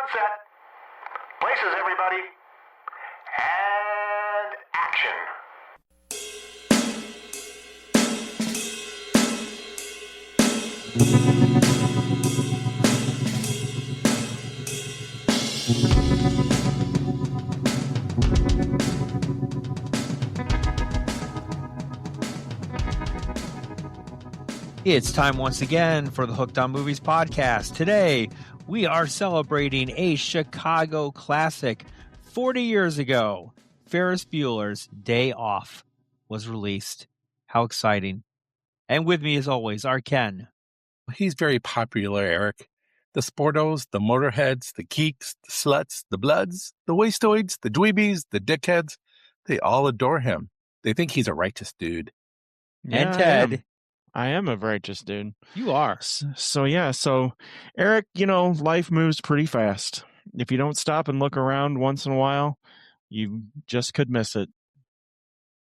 on set. Places, everybody. And action. It's time once again for the Hooked on Movies podcast. Today, we are celebrating a Chicago classic. 40 years ago, Ferris Bueller's Day Off was released. How exciting. And with me, as always, our Ken. He's very popular, Eric. The sportos, the motorheads, the geeks, the sluts, the bloods, the wastoids, the dweebies, the dickheads, they all adore him. They think he's a righteous dude. And Ted. I am a righteous dude. You are. So, Eric, life moves pretty fast. If you don't stop and look around once in a while, you just could miss it.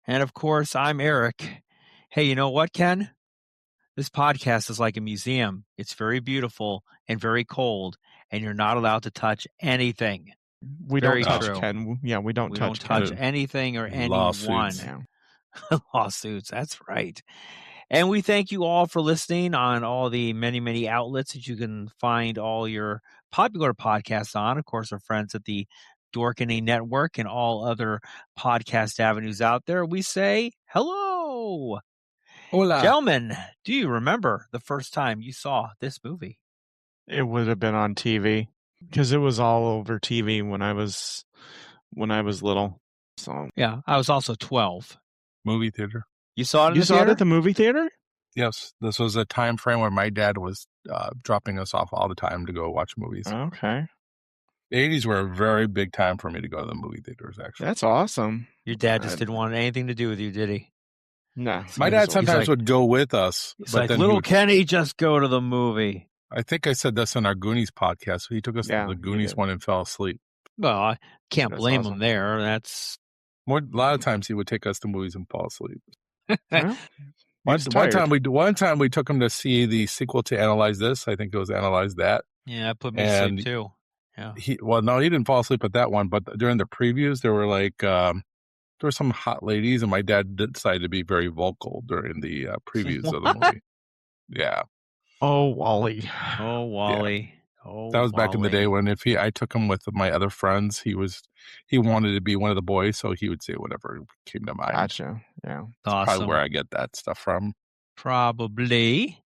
And of course, I'm Eric. Hey, you know what, Ken? This podcast is like a museum. It's very beautiful and very cold, and you're not allowed to touch anything. We Very don't touch true. Ken. Yeah, we don't touch anything or anyone. Lawsuits. Lawsuits, that's right. And we thank you all for listening on all the many, many outlets that you can find all your popular podcasts on. Of course, our friends at the Dorkany Network and all other podcast avenues out there. We say hello. Hola. Gentlemen, do you remember the first time you saw this movie? It would have been on TV because it was all over TV when I was little. So Yeah, I was also 12. Movie theater. You saw it in you the saw theater? it at the movie theater? Yes, this was a time frame where my dad was dropping us off all the time to go watch movies. Okay, The 80s were a very big time for me to go to the movie theaters, actually. that's awesome. Your dad just didn't want anything to do with you, did he? No, My dad He's sometimes like- would go with us. It's but like, then he little would- Kenny, just go to the movie. I think I said this on our Goonies podcast. He took us Yeah, to the you Goonies did. one and fell asleep. Well, I can't That's blame awesome. him there. That's A lot of times he would take us to movies and fall asleep. Well, One he's tired. time we took him to see the sequel to Analyze This. I think it was Analyze That. yeah, it put me to And sleep too. Yeah. He didn't fall asleep at that one, but during the previews, there were there were some hot ladies, and my dad decided to be very vocal during the previews of the movie. Yeah, Oh, Wally. Oh, Wally. Oh, that was back in the day Wally. when I took him with my other friends, he wanted to be one of the boys, so he would say whatever came to mind. Gotcha. Yeah. Probably Awesome. where I get that stuff from. Probably.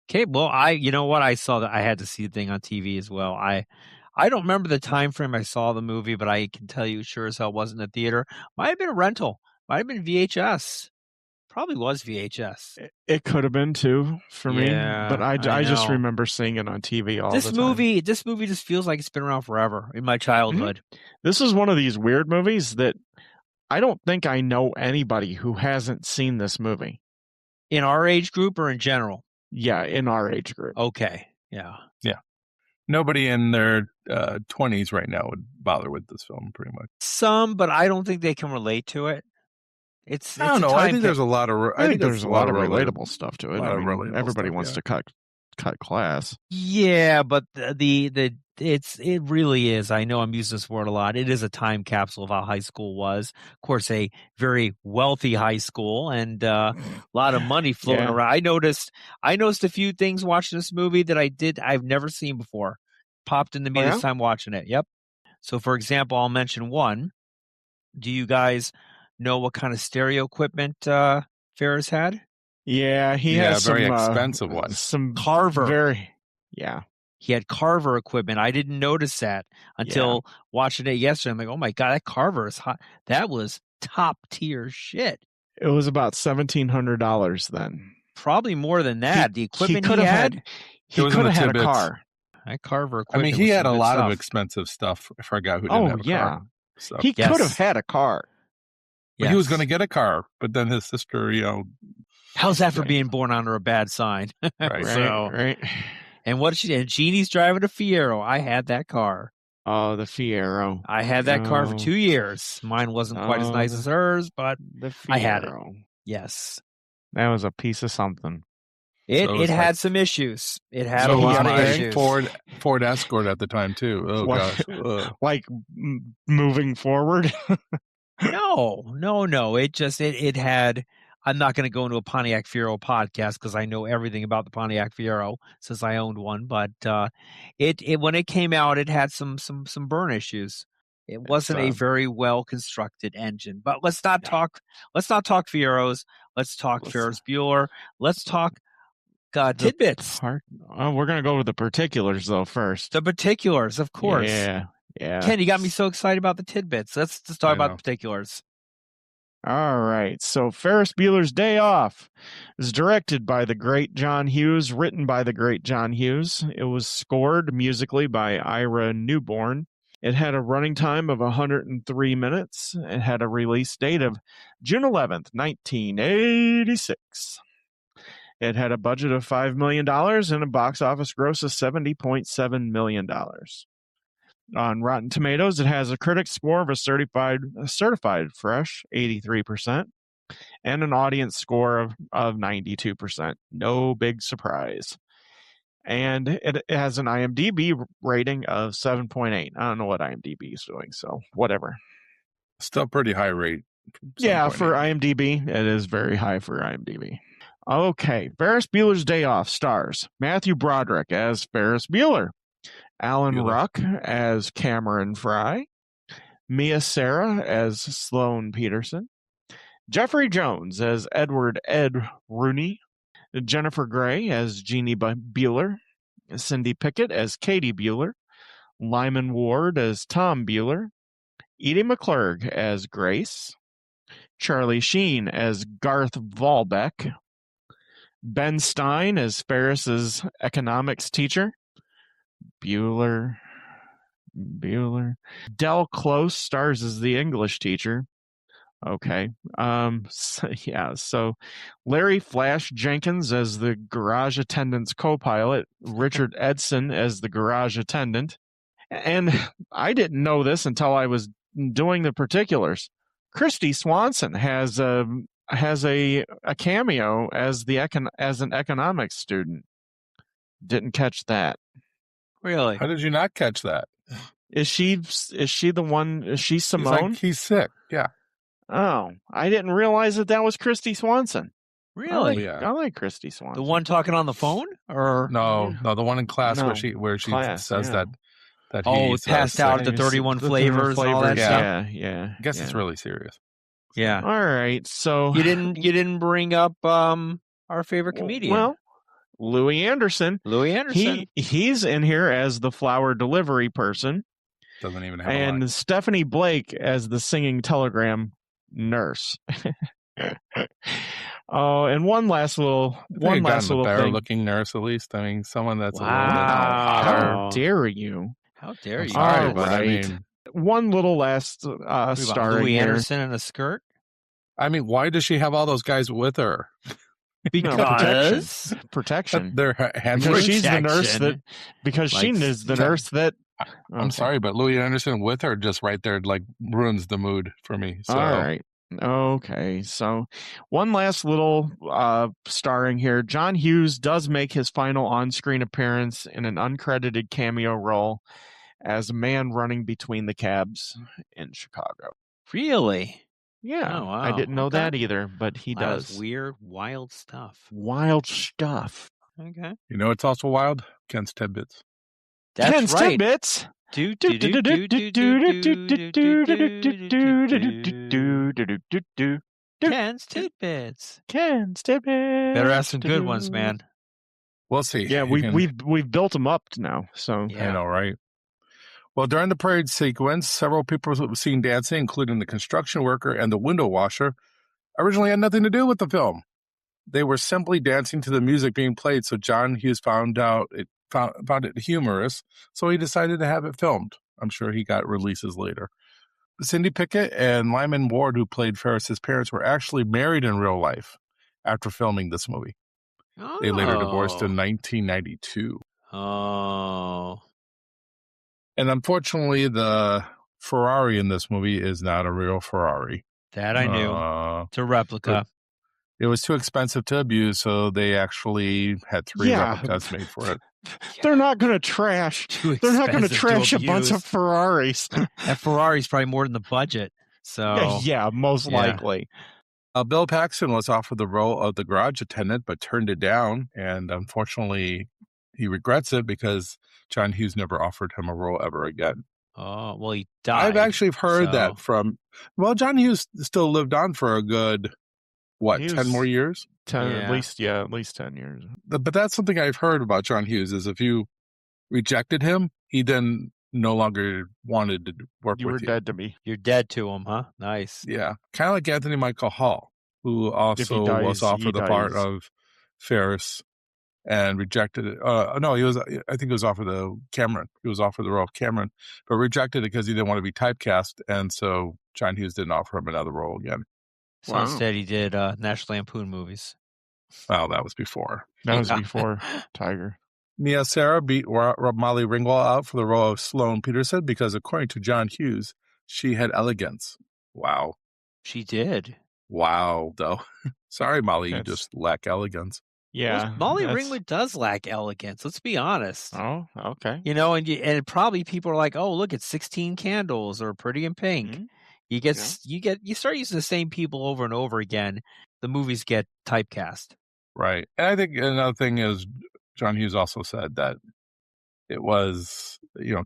Okay, well, you know what? I saw that I had to see the thing on TV as well. I don't remember the time frame I saw the movie, but I can tell you sure as hell wasn't a theater. Might have been a rental. Might have been VHS. Probably was VHS. It could have been too for Yeah, me, but I I just know. remember seeing it on TV all This the time. movie just feels like it's been around forever in my childhood. This is one of these weird movies that I don't think I know anybody who hasn't seen this movie. In our age group or in general? Yeah, in our age group. Okay. Yeah. Nobody in their 20s right now would bother with this film, pretty much. Some, but I don't think they can relate to it. It's I don't know. I think there's a lot of. I think there's a lot of relatable relatable stuff to it. lot I of mean, relatable everybody stuff, wants yeah. to cut class. Yeah, but it really is. I know I'm using this word a lot. It is a time capsule of how high school was. Of course, a very wealthy high school and a lot of money floating Yeah. around. I noticed a few things watching this movie that I've never seen before. Popped into me Oh, yeah? this time watching it. Yep. So, for example, I'll mention one. Do you guys know what kind of stereo equipment Ferris had? Yeah, he Yeah, has very some expensive one. Some Carver. Yeah. He had Carver equipment. I didn't notice that until watching it yesterday. I'm like, oh my God, that Carver is hot. That was top tier shit. It was about $1,700 then. Probably more than that. The equipment he could have had, He It was could in have the had a tidbits. car. that Carver I equipment. mean, he was had a some good lot of stuff. expensive stuff for a guy who didn't Oh have a yeah, car. So he Yes. could have had a car. but he was Yes. going to get a car, but then his sister, How's that for Right. being born under a bad sign? Right. Right, So, right. and what she and Jeannie's driving a Fiero. I had that car. Oh, the Fiero. I had that car for No. 2 years. Mine wasn't quite as Oh, nice as hers, but The Fiero. I had it. yes. That was a piece of something. It So it's had like- some issues. It had So a it was lot of my issues. Ford Escort at the time too. Oh What? gosh. Ugh. Like moving forward. No. It had. I'm not going to go into a Pontiac Fiero podcast because I know everything about the Pontiac Fiero since I owned one. But it when it came out, it had some burn issues. It wasn't a very well constructed engine. But let's not talk. Let's not talk Fieros. Let's talk Ferris Bueller. Let's talk tidbits. We're gonna go with the particulars though first. The particulars, of course. Yeah. Ken, you got me so excited about the tidbits. Let's talk about the particulars. All right. So Ferris Bueller's Day Off is directed by the great John Hughes, written by the great John Hughes. It was scored musically by Ira Newborn. It had a running time of 103 minutes. It had a release date of June 11th, 1986. It had a budget of $5 million and a box office gross of $70.7 million. On Rotten Tomatoes, it has a critic score of a certified fresh, 83%, and an audience score of 92%. No big surprise. And it has an IMDb rating of 7.8. I don't know what IMDb is doing, so whatever. Still pretty high rate. Yeah, for IMDb, it is very high for IMDb. Okay, Ferris Bueller's Day Off stars Matthew Broderick as Ferris Bueller, Alan Ruck as Cameron Fry, Mia Sara as Sloane Peterson, Jeffrey Jones as Edward Ed Rooney, Jennifer Grey as Jeannie Bueller, Cindy Pickett as Katie Bueller, Lyman Ward as Tom Bueller, Edie McClurg as Grace, Charlie Sheen as Garth Volbeck, Ben Stein as Ferris's economics teacher, Bueller. Del Close stars as the English teacher. Okay. So Larry Flash Jenkins as the garage attendant's co-pilot, Richard Edson as the garage attendant. And I didn't know this until I was doing the particulars. Christy Swanson has a cameo as an economics student. Didn't catch that. Really? How did you not catch that? Is she the one? Is she Simone? He's sick. Yeah. Oh, I didn't realize that was Christy Swanson. Really? I like Christy Swanson. The one talking on the phone, or no, the one in class where she says that he's passed out at the 31 flavors. And all that stuff. Yeah. I guess it's really serious. Yeah. All right. So you didn't bring up our favorite comedian. Well, Louis Anderson. He's in here as the flower delivery person. Doesn't even have and a line. Stephanie Blake as the singing telegram nurse. Oh, and one last little better-looking nurse, at least. I mean, someone that's a little bit. How dare you? How dare you? Sorry, but I mean, one little last star. Louis Anderson in a skirt. I mean, why does she have all those guys with her? Because protection. They're because she's the nurse that. Because she is the nurse that. I'm sorry, but Louis Anderson with her just right there ruins the mood for me. So. All right. Okay, so one last little starring here. John Hughes does make his final on-screen appearance in an uncredited cameo role as a man running between the cabs in Chicago. Really? Yeah. Oh, wow. I didn't know that either, but he does. That's weird, wild stuff. Wild stuff. Okay. You know it's also wild? Ken's Tidbits. That's Ken's right. Tidbits. Ken's Tidbits. Better ask some good ones, man. We'll see. Yeah, we've built them up now. So I know, right? Well, during the parade sequence, several people were seen dancing, including the construction worker and the window washer. Originally had nothing to do with the film. They were simply dancing to the music being played, so John Hughes found it humorous, so he decided to have it filmed. I'm sure he got releases later. Cindy Pickett and Lyman Ward, who played Ferris's parents, were actually married in real life after filming this movie. Oh. They later divorced in 1992. Oh. And unfortunately, the Ferrari in this movie is not a real Ferrari. That I knew. It's a replica. It was too expensive to abuse, so they actually had 3 replicas made for it. They're not going to trash. Too They're not going to expensive trash a bunch of abuse. Ferraris. And Ferrari's probably more than the budget. So yeah, most likely. Bill Paxton was offered the role of the garage attendant, but turned it down. And unfortunately, he regrets it because John Hughes never offered him a role ever again. Oh, well, he died. I've actually heard that from, well, John Hughes still lived on for a good, 10 more years? 10, at least 10 years. But that's something I've heard about John Hughes, is if you rejected him, he then no longer wanted to work with you. You were dead to me. You're dead to him, huh? Nice. Yeah. Kind of like Anthony Michael Hall, who also was offered the part of Ferris and rejected it. No, I think he was offered Cameron. He was offered the role of Cameron, but rejected it because he didn't want to be typecast. And so John Hughes didn't offer him another role again. So instead he did National Lampoon movies. Well, that was before. That was before Tiger. Nia Sarah beat Molly Ringwald out for the role of Sloane Peterson because, according to John Hughes, she had elegance. Wow. She did. Wow, though. Sorry, Molly, you just lack elegance. Yeah. Well, Molly Ringwald does lack elegance. Let's be honest. Oh, okay. You know, and probably people are like, "Oh, look, it's 16 Candles or Pretty in Pink." Mm-hmm. You start using the same people over and over again. The movies get typecast. Right. And I think another thing is John Hughes also said that it was,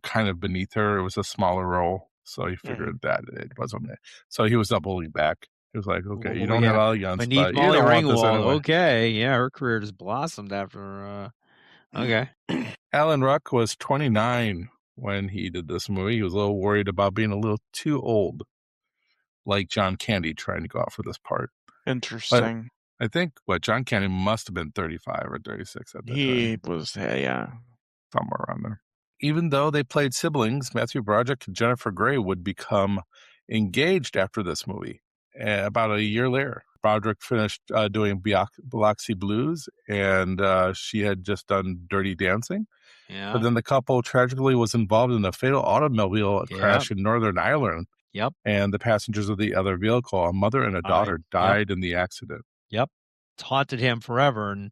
kind of beneath her. It was a smaller role. So he figured that it wasn't it. So he was doubling back. He was like, okay, you don't have elegance, beneath but Molly you don't want this Ringwald. anyway. Okay. Yeah, her career just blossomed after. Okay. Alan Ruck was 29 when he did this movie. He was a little worried about being a little too old, like John Candy trying to go out for this part. Interesting. But I think John Candy must have been 35 or 36 at the time. He was, yeah, somewhere around there. Even though they played siblings, Matthew Broderick and Jennifer Grey would become engaged after this movie. About a year later, Broderick finished doing Biloxi Blues, and she had just done Dirty Dancing. Yeah. But then the couple tragically was involved in a fatal automobile crash in Northern Ireland. Yep. And the passengers of the other vehicle, a mother and a daughter, died in the accident. Yep. It's haunted him forever, and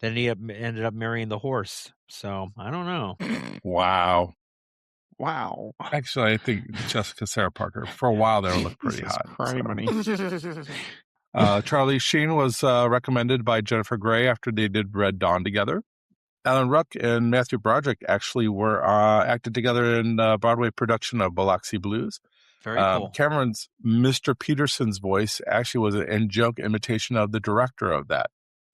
then he ended up marrying the horse. So, I don't know. Wow. Wow. Actually, I think Jessica Sarah Parker, for a while there, looked pretty hot. Charlie Sheen was recommended by Jennifer Grey after they did Red Dawn together. Alan Ruck and Matthew Broderick actually were acted together in a Broadway production of Biloxi Blues. Very cool. Cameron's Mr. Peterson's voice actually was an in-joke imitation of the director of that.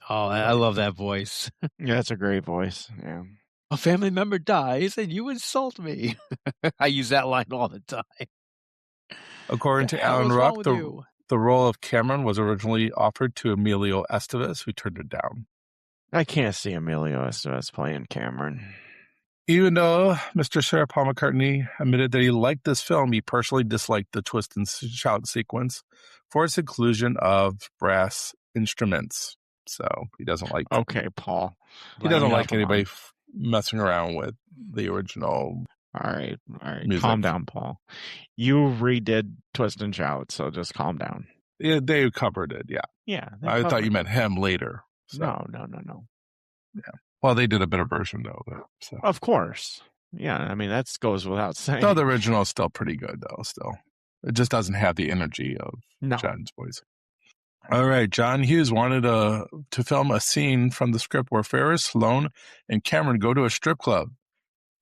Oh, I love that voice. Yeah, that's a great voice. Yeah. A family member dies and you insult me. I use that line all the time. According to Alan Ruck, the role of Cameron was originally offered to Emilio Estevez, who turned it down. I can't see Emilio Estevez playing Cameron. Even though Mr. Sir Paul McCartney admitted that he liked this film, he personally disliked the twist and shout sequence for its inclusion of brass instruments. So he doesn't like. Okay, Paul. He doesn't like anybody messing around with the original. All right. Music. Calm down, Paul. You redid Twist and Shout, so just calm down. Yeah, they covered it. Yeah. Yeah. I thought you meant him later. So. No. Yeah. Well, they did a better version though. So. Of course. Yeah. I mean, that goes without saying. No, the original is still pretty good though. Still, it just doesn't have the energy of John's voice. All right. John Hughes wanted to film a scene from the script where Ferris, Sloane, and Cameron go to a strip club.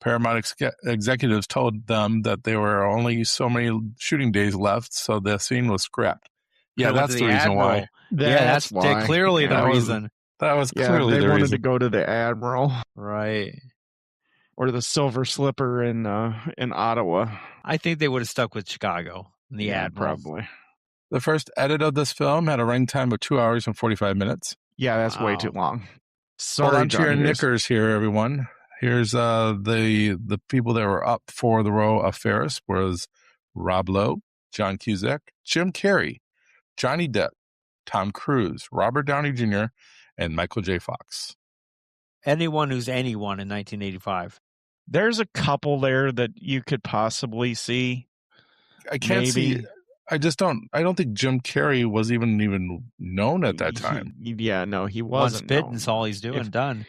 Paramount executives told them that there were only so many shooting days left, so the scene was scrapped. Yeah, that's the reason why. That's why. Clearly the reason. That was clearly the reason. They wanted to go to the Admiral. Right. Or the Silver Slipper in Ottawa. I think they would have stuck with Chicago. The Admiral. Probably. The first edit of this film had a running time of 2 hours and 45 minutes. Yeah, that's way too long. Sorry, hold on to your knickers here, everyone. Here's the people that were up for the role of Ferris was Rob Lowe, John Cusack, Jim Carrey, Johnny Depp, Tom Cruise, Robert Downey Jr., and Michael J. Fox. Anyone who's anyone in 1985. There's a couple there that you could possibly see. I can't see I don't think Jim Carrey was even known at that time. Yeah, no, he Once wasn't. bitten, all he's doing. Done.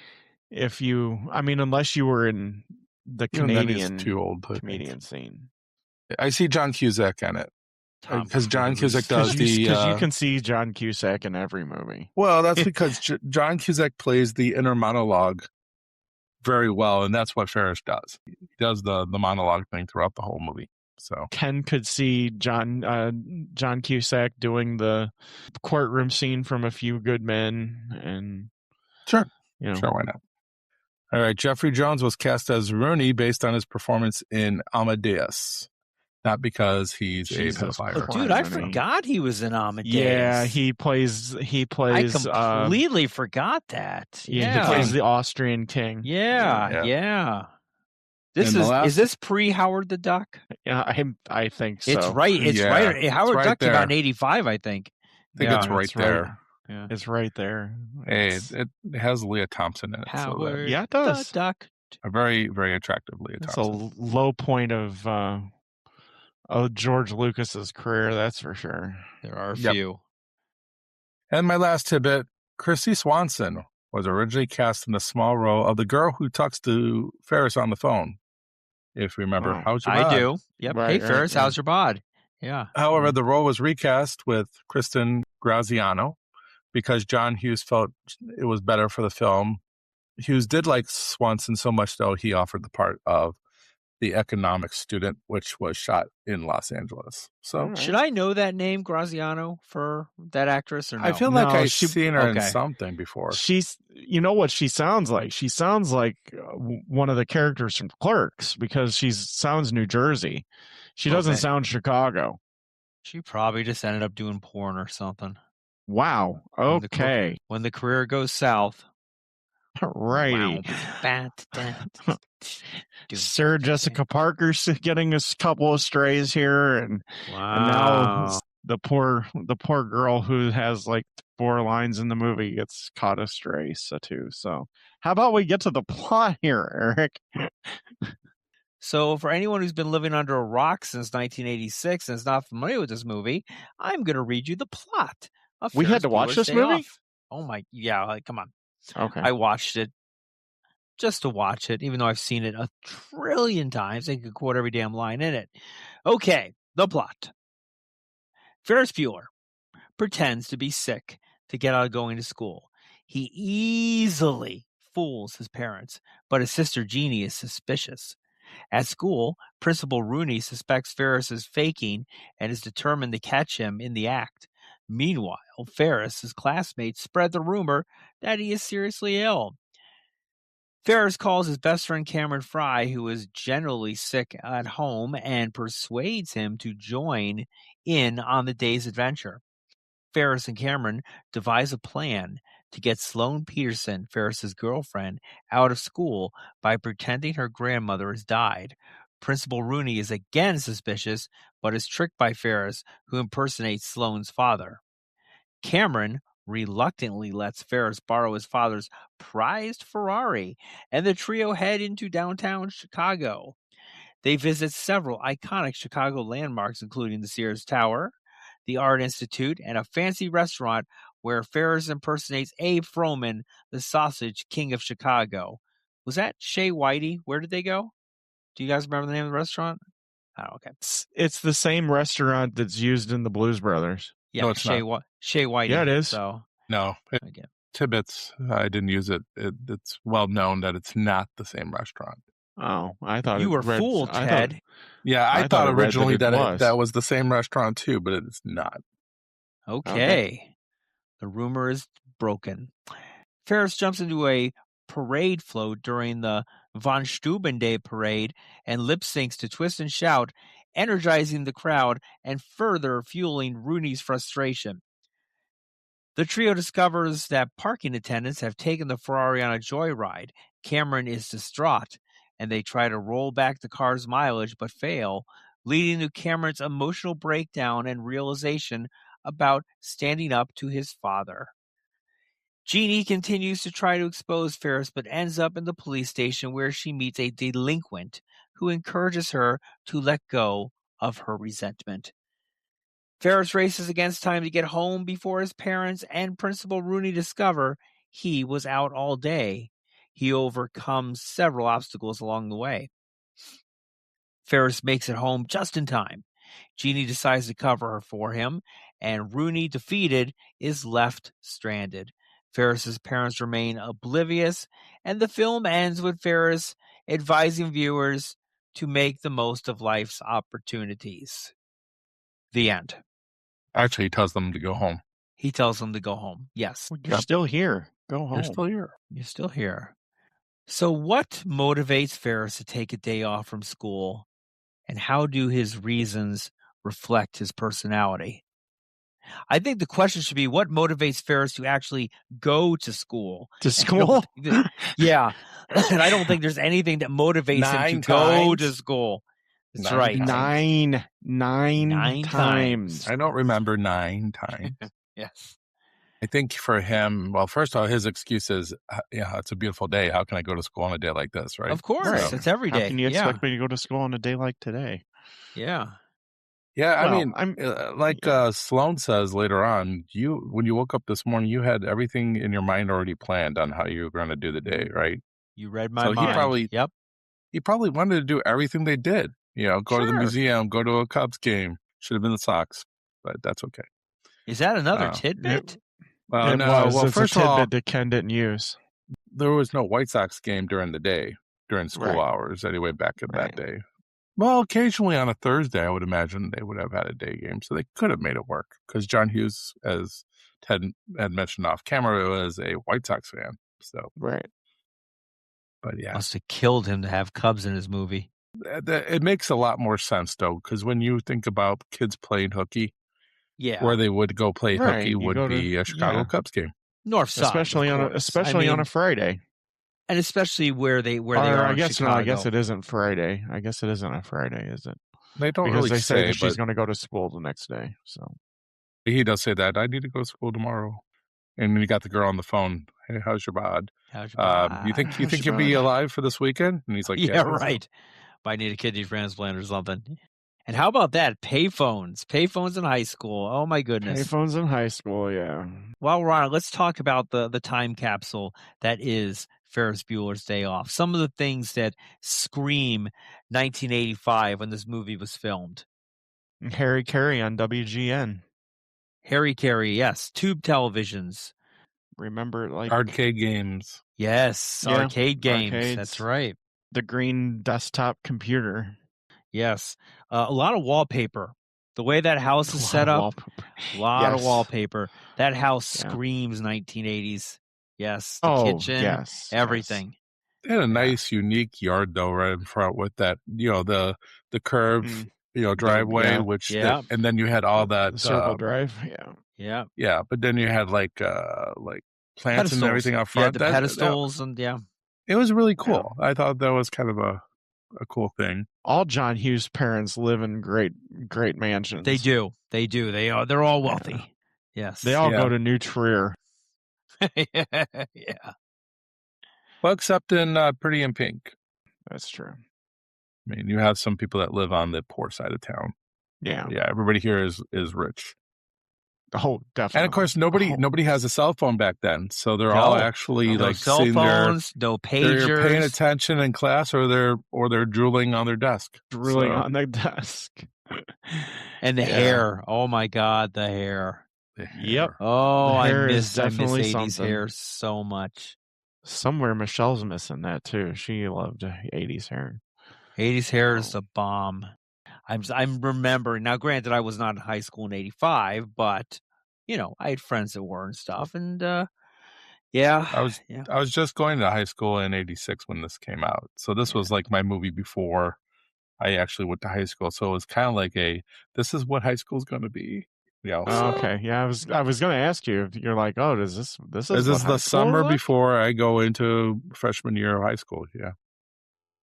If you, I mean, unless you were in the Even then, he's Canadian too old, I think. comedian scene. I see John Cusack in it. Tom Because John Cruise. Cusack does Because the. you can see John Cusack in every movie. Well, that's because John Cusack plays the inner monologue very well, and that's what Ferris does. He does the monologue thing throughout the whole movie. So Ken could see John Cusack doing the courtroom scene from A Few Good Men, and sure, you know, sure, why not? All right, Jeffrey Jones was cast as Rooney based on his performance in Amadeus, not because he's Jesus a pedophile. Christ. Dude, I Rooney. forgot he was in Amadeus. Yeah, he plays. I completely forgot that. Yeah, he plays the Austrian king. Yeah. This is this pre Howard the Duck? Yeah, I think so. It's right. It's right. Howard right Duck came there. out in '85, I think. I think it's right there. Yeah. It's right there. Hey, it has Leah Thompson in it. Howard yeah, it does. the Duck. A very, very attractive Leah It's Thompson. a low point of George Lucas's career, that's for sure. There are a few. And my last tidbit, Christy Swanson was originally cast in the small role of the girl who talks to Ferris on the phone. If you remember, how's your bod? I do. Yep. Right, hey, Ferris, how's your bod? Yeah. However, the role was recast with Kristen Graziano because John Hughes felt it was better for the film. Hughes did like Swanson so much, though, he offered the part of the economics student, which was shot in Los Angeles. So, should I know that name, Graziano, for that actress, or no? I feel like I've she- seen her in okay. something before. She's, you know what she sounds like? She sounds like one of the characters from Clerks because she sounds New Jersey. She doesn't sound Chicago. She probably just ended up doing porn or something. Wow. Okay. When the career goes south. Righty. Wow. Sarah Jessica Parker's getting a couple of strays here, and now the poor girl who has like 4 lines in the movie gets caught a stray too. So how about we get to the plot here, Eric? So for anyone who's been living under a rock since 1986 and is not familiar with this movie, I'm going to read you the plot. We had to watch this movie? Oh my, yeah, come on. Okay. I watched it just to watch it, even though I've seen it 1 trillion times. I could quote every damn line in it. Okay, the plot. Ferris Bueller pretends to be sick to get out of going to school. He easily fools his parents, but his sister Jeannie is suspicious. At school, Principal Rooney suspects Ferris is faking and is determined to catch him in the act. Meanwhile, Ferris's classmates spread the rumor that he is seriously ill. Ferris calls his best friend Cameron Fry, who is generally sick at home, and persuades him to join in on the day's adventure. Ferris and Cameron devise a plan to get Sloane Peterson, Ferris's girlfriend, out of school by pretending her grandmother has died. Principal Rooney is again suspicious, but is tricked by Ferris, who impersonates Sloane's father. Cameron reluctantly lets Ferris borrow his father's prized Ferrari, and the trio head into downtown Chicago. They visit several iconic Chicago landmarks, including the Sears Tower, the Art Institute, and a fancy restaurant where Ferris impersonates Abe Froman, the sausage king of Chicago. Was that Shea Whitey? Where did they go? Do you guys remember the name of the restaurant? Oh, okay. It's the same restaurant that's used in the Blues Brothers. Yeah, No, it's Shea Whitey. Yeah, it is. So, No, again. Tibbetts, I didn't use it. It's well known that it's not the same restaurant. Oh, I thought You were fooled, Ted. I thought originally that that was the same restaurant too, but it's not. Okay. The rumor is broken. Ferris jumps into a parade float during the Von Steuben Day parade and lip syncs to Twist and Shout, energizing the crowd and further fueling Rooney's frustration. The trio discovers that parking attendants have taken the Ferrari on a joyride. Cameron is distraught, and they try to roll back the car's mileage but fail, leading to Cameron's emotional breakdown and realization about standing up to his father. Jeannie continues to try to expose Ferris but ends up in the police station where she meets a delinquent who encourages her to let go of her resentment. Ferris races against time to get home before his parents and Principal Rooney discover he was out all day. He overcomes several obstacles along the way. Ferris makes it home just in time. Jeannie decides to cover for him, and Rooney, defeated, is left stranded. Ferris's parents remain oblivious, and the film ends with Ferris advising viewers to make the most of life's opportunities. The end. Actually, he tells them to go home. He tells them to go home. Yes. You're still here. Go home. You're still here. You're still here. So what motivates Ferris to take a day off from school, and how do his reasons reflect his personality? I think the question should be, what motivates Ferris to actually go to school? To school? Yeah. And I don't think there's anything that motivates him to go to school. That's right. Nine times. I don't remember 9 times. Yes. I think for him, well, first of all, his excuse is, yeah, it's a beautiful day. How can I go to school on a day like this, right? Of course. Right. It's every day. How can you expect me to go to school on a day like today? Yeah. Yeah, Well, I mean, Sloan says later on, when you woke up this morning, you had everything in your mind already planned on how you were going to do the day, right? You read my So mind. he probably wanted to do everything they did. Go to the museum, go to a Cubs game. Should have been the Sox, but that's okay. Is that another tidbit? Well, It's first a of all, tidbit that Ken didn't use. there was no White Sox game during the day, during school hours anyway, back in that day. Well, occasionally on a Thursday, I would imagine they would have had a day game, so they could have made it work. Because John Hughes, as Ted had mentioned off camera, was a White Sox fan. So Right. But yeah, Must have killed him to have Cubs in his movie. it makes a lot more sense though, because when you think about kids playing hooky, where they would go play hooky would be a Chicago Cubs game, north side, especially on a Friday, and especially where they are. I guess Chicago. no. I guess it isn't Friday. I guess it isn't a Friday, is it? They don't because really they say that but she's going to go to school the next day. So he does say that I need to go to school tomorrow, and then you got the girl on the phone. Hey, how's your bod? How's your bod? You think you'll be alive for this weekend? And he's like, yeah, right. Might need a kidney transplant or something. And how about that? Payphones in high school. Oh my goodness. Payphones in high school, yeah. While we're on it, let's talk about the time capsule that is Ferris Bueller's Day Off. Some of the things that scream 1985 when this movie was filmed. Harry Carey on WGN. Harry Carey, yes. Tube televisions. Remember, like arcade games. Yes, Yeah, arcade games. arcades. That's right. The green desktop computer. Yes. A lot of wallpaper. The way that house is set up, a lot of wallpaper. That house screams 1980s. Yes. The kitchen, everything. They had a nice, unique yard, though, right in front with that, the curve, driveway, and then you had all that. The circle drive, Yeah. Yeah, but then you had like plants pedestals. And everything out front. Yeah, the pedestals and It was really cool. Yeah. I thought that was kind of a cool thing. All John Hughes parents live in great mansions. They do. They're all wealthy. Yeah. Yes. They all go to New Trier. Yeah. Well, except in Pretty in Pink. That's true. I mean, you have some people that live on the poor side of town. Yeah. Yeah. Everybody here is rich. Oh, definitely. And of course, nobody has a cell phone back then, so they're all actually no like cell sitting phones, there, no pagers, they're paying attention in class, or they're drooling on their desk, on their desk. And the hair, oh my God, the hair. Yep. Oh, I miss 80s something. hair so much. Somewhere Michelle's missing that too. She loved 80s hair. 80s hair is a bomb. I'm remembering now. Granted, I was not in high school in '85, but I had friends that were and stuff, and I was just going to high school in '86 when this came out, so this was like my movie before I actually went to high school. So it was kind of like this is what high school is going to be. Yeah. Okay. Yeah, I was going to ask you. You're like, oh, is this the summer before I go into freshman year of high school? Yeah.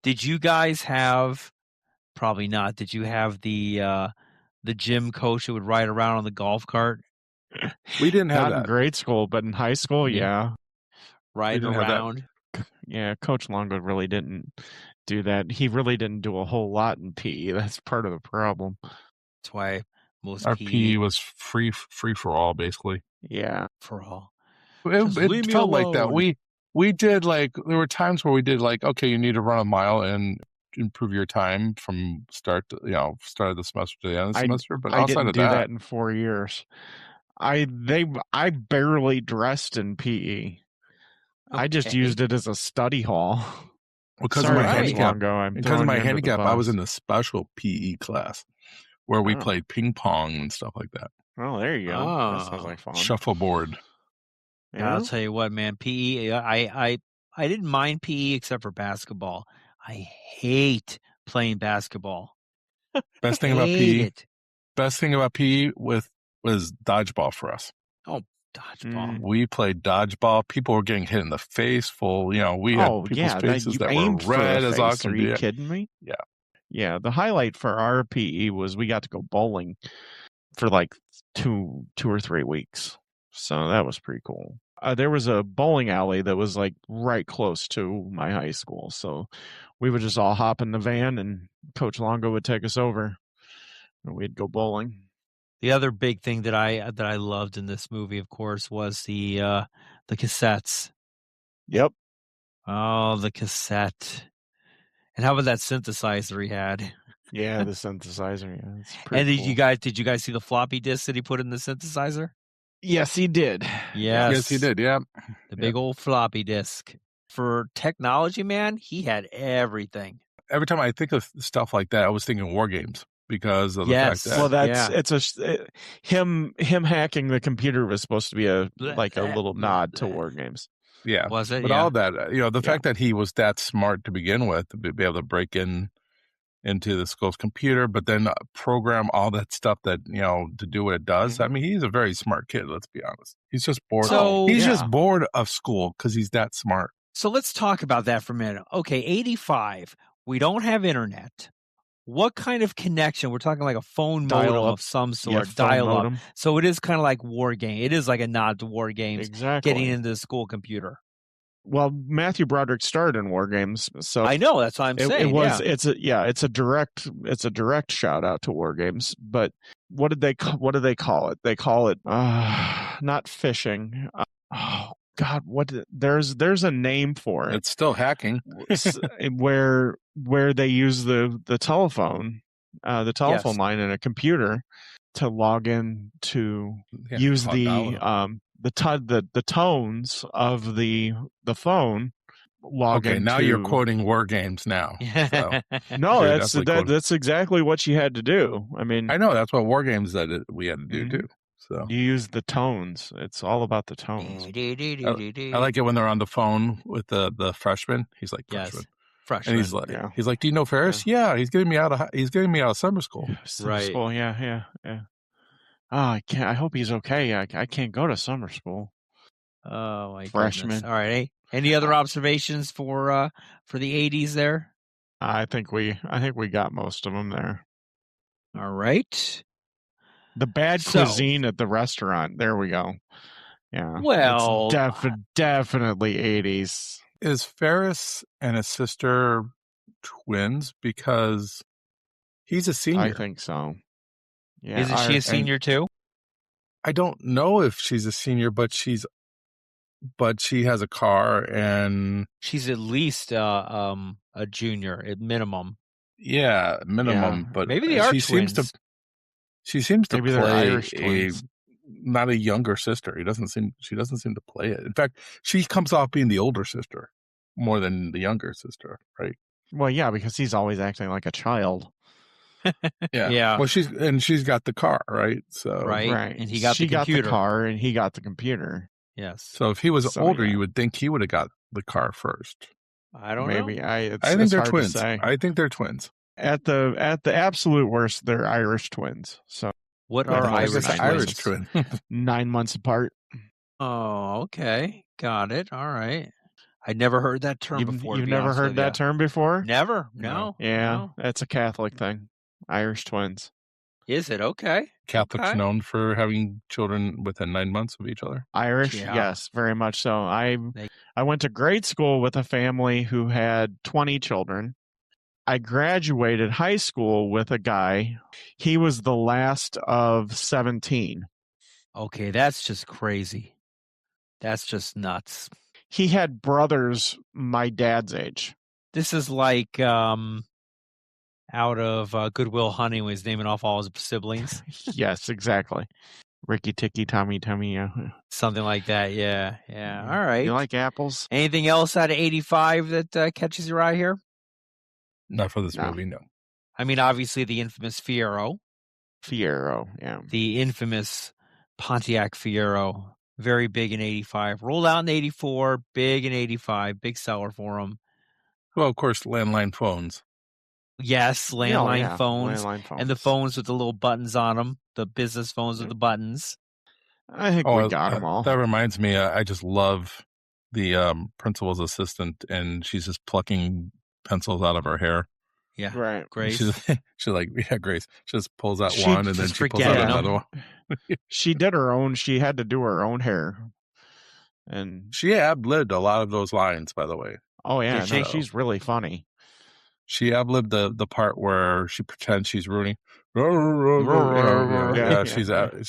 Did you guys have? Probably not. Did you have the gym coach who would ride around on the golf cart? We didn't have not that in grade school, but in high school, riding around. Yeah, Coach Longo really didn't do that. He really didn't do a whole lot in PE. That's part of the problem. That's why Most Our PE PE was free for all, basically. Yeah. for all. Just leave It me felt like that. alone. We did like, there were times where we did like, okay, you need to run a mile and improve your time from start of the semester to the end of the semester. But I outside didn't of do that in 4 years. I barely dressed in PE. I just Okay. used it as a study hall. because Sorry, of my Right. Coach handicap, Longo, I'm because of throwing my you under the handicap, I was bus. in a special PE class where we Oh. played ping pong and stuff like that. Oh, there you go. That sounds Oh. like fun. Shuffleboard. Yeah, I'll tell you what, man. PE. I didn't mind PE except for basketball. I hate playing basketball. Best thing about Hate PE. it. Best thing about PE was dodgeball for us. Oh, dodgeball. We played dodgeball. People were getting hit in the face full. We had people's faces you that were aimed for red the as face. all can Are be. you kidding me? Yeah. Yeah, the highlight for our PE was we got to go bowling for like 2 or 3 weeks. So that was pretty cool. There was a bowling alley that was like right close to my high school. So we would just all hop in the van and Coach Longo would take us over and we'd go bowling. The other big thing that I loved in this movie, of course, was the cassettes. Yep. Oh, the cassette. And how about that synthesizer he had? Yeah, the synthesizer. Yeah, it's pretty And cool. did you guys see the floppy disk that he put in the synthesizer? Yes, he did. Yes. Yes, he did. Yeah. The big old floppy disk. For technology, man, he had everything. Every time I think of stuff like that, I was thinking war games because of the fact that. Well, him hacking the computer was supposed to be a little nod to war games. Yeah. Was it? But Yeah. all that, the fact that he was that smart to begin with, to be able to break into the school's computer, but then program all that stuff that, to do what it does. I mean, he's a very smart kid, let's be honest. He's just bored. He's just bored of school because he's that smart. So let's talk about that for a minute. Okay, 85. We don't have internet. What kind of connection? We're talking like a phone modem of some sort, dial-up. Modem. So it is kind of like war game. It is like a nod to war games. Exactly. Getting into the school computer. Well, Matthew Broderick starred in war games, so I know that's what I'm saying. It's a direct shout out to war games. But what do they call it? They call it not phishing. Oh God, there's a name for it. It's still hacking. where they use the telephone line in a computer to log in to use the tones of the phone. Now you're quoting war games now. So. No, that's exactly what you had to do. I mean, I know that's what war games that we had to do too. So you use the tones. It's all about the tones. I like it when they're on the phone with the freshman. He's like freshman. Freshman. And he's like, do you know Ferris? Yeah, he's getting me out of summer school. Summer school, yeah. Oh, I can't. I hope he's okay. I can't go to summer school. Oh my freshman. Goodness. All right. Any other observations for the 80s there? I think we got most of them there. All right. The bad cuisine at the restaurant. There we go. Yeah. Well, it's definitely 80s. Is Ferris and his sister twins? Because he's a senior. I think so. Yeah. Isn't she a senior too? I don't know if she's a senior, but she has a car and she's at least a junior at minimum. Yeah, minimum. Yeah. But maybe they are she twins. She seems to maybe play they're Irish twins. Not a younger sister. She doesn't seem to play it. In fact, she comes off being the older sister more than the younger sister, right? Well, yeah, because he's always acting like a child. Yeah. Well, she's got the car, right? So right. And she got the car, and he got the computer. Yes. So if he was older, you would think he would have got the car first. I don't know. Maybe I think they're twins. I think they're twins. At the absolute worst, they're Irish twins. So what are Irish twins? 9 months apart. Oh, okay, got it. All right. I'd never heard that term before. You've never heard that term before? Never. No. Yeah, that's a Catholic thing. Irish twins. Is it okay? Catholics known for having children within 9 months of each other. Irish, yes, very much so. I went to grade school with a family who had 20 children. I graduated high school with a guy. He was the last of 17. Okay, that's just crazy. That's just nuts. He had brothers my dad's age. This is like out of Good Will Hunting when he's naming off all his siblings. Yes, exactly. Ricky, Ticky, Tommy, Something like that. Yeah. All right. You like apples? Anything else out of 85 that catches your eye here? Not for this No. movie, no. I mean, obviously the infamous Fiero. Fiero, yeah. The infamous Pontiac Fiero. Very big in 85. Rolled out in 84. Big in 85. Big seller for him. Well, of course, landline phones. Yes, landline phones. Landline phones. And the phones with the little buttons on them. The business phones with the buttons. I think we got them all. That reminds me, I just love the principal's assistant, and she's just plucking pencils out of her hair. Yeah, right. Grace. She's like, yeah, Grace. She just pulls out one, and then she pulls out another one. She did her own. She had to do her own hair, and she ad-libbed a lot of those lines, by the way. Oh yeah, she's really funny. She ad-libbed the part where she pretends she's Rooney. She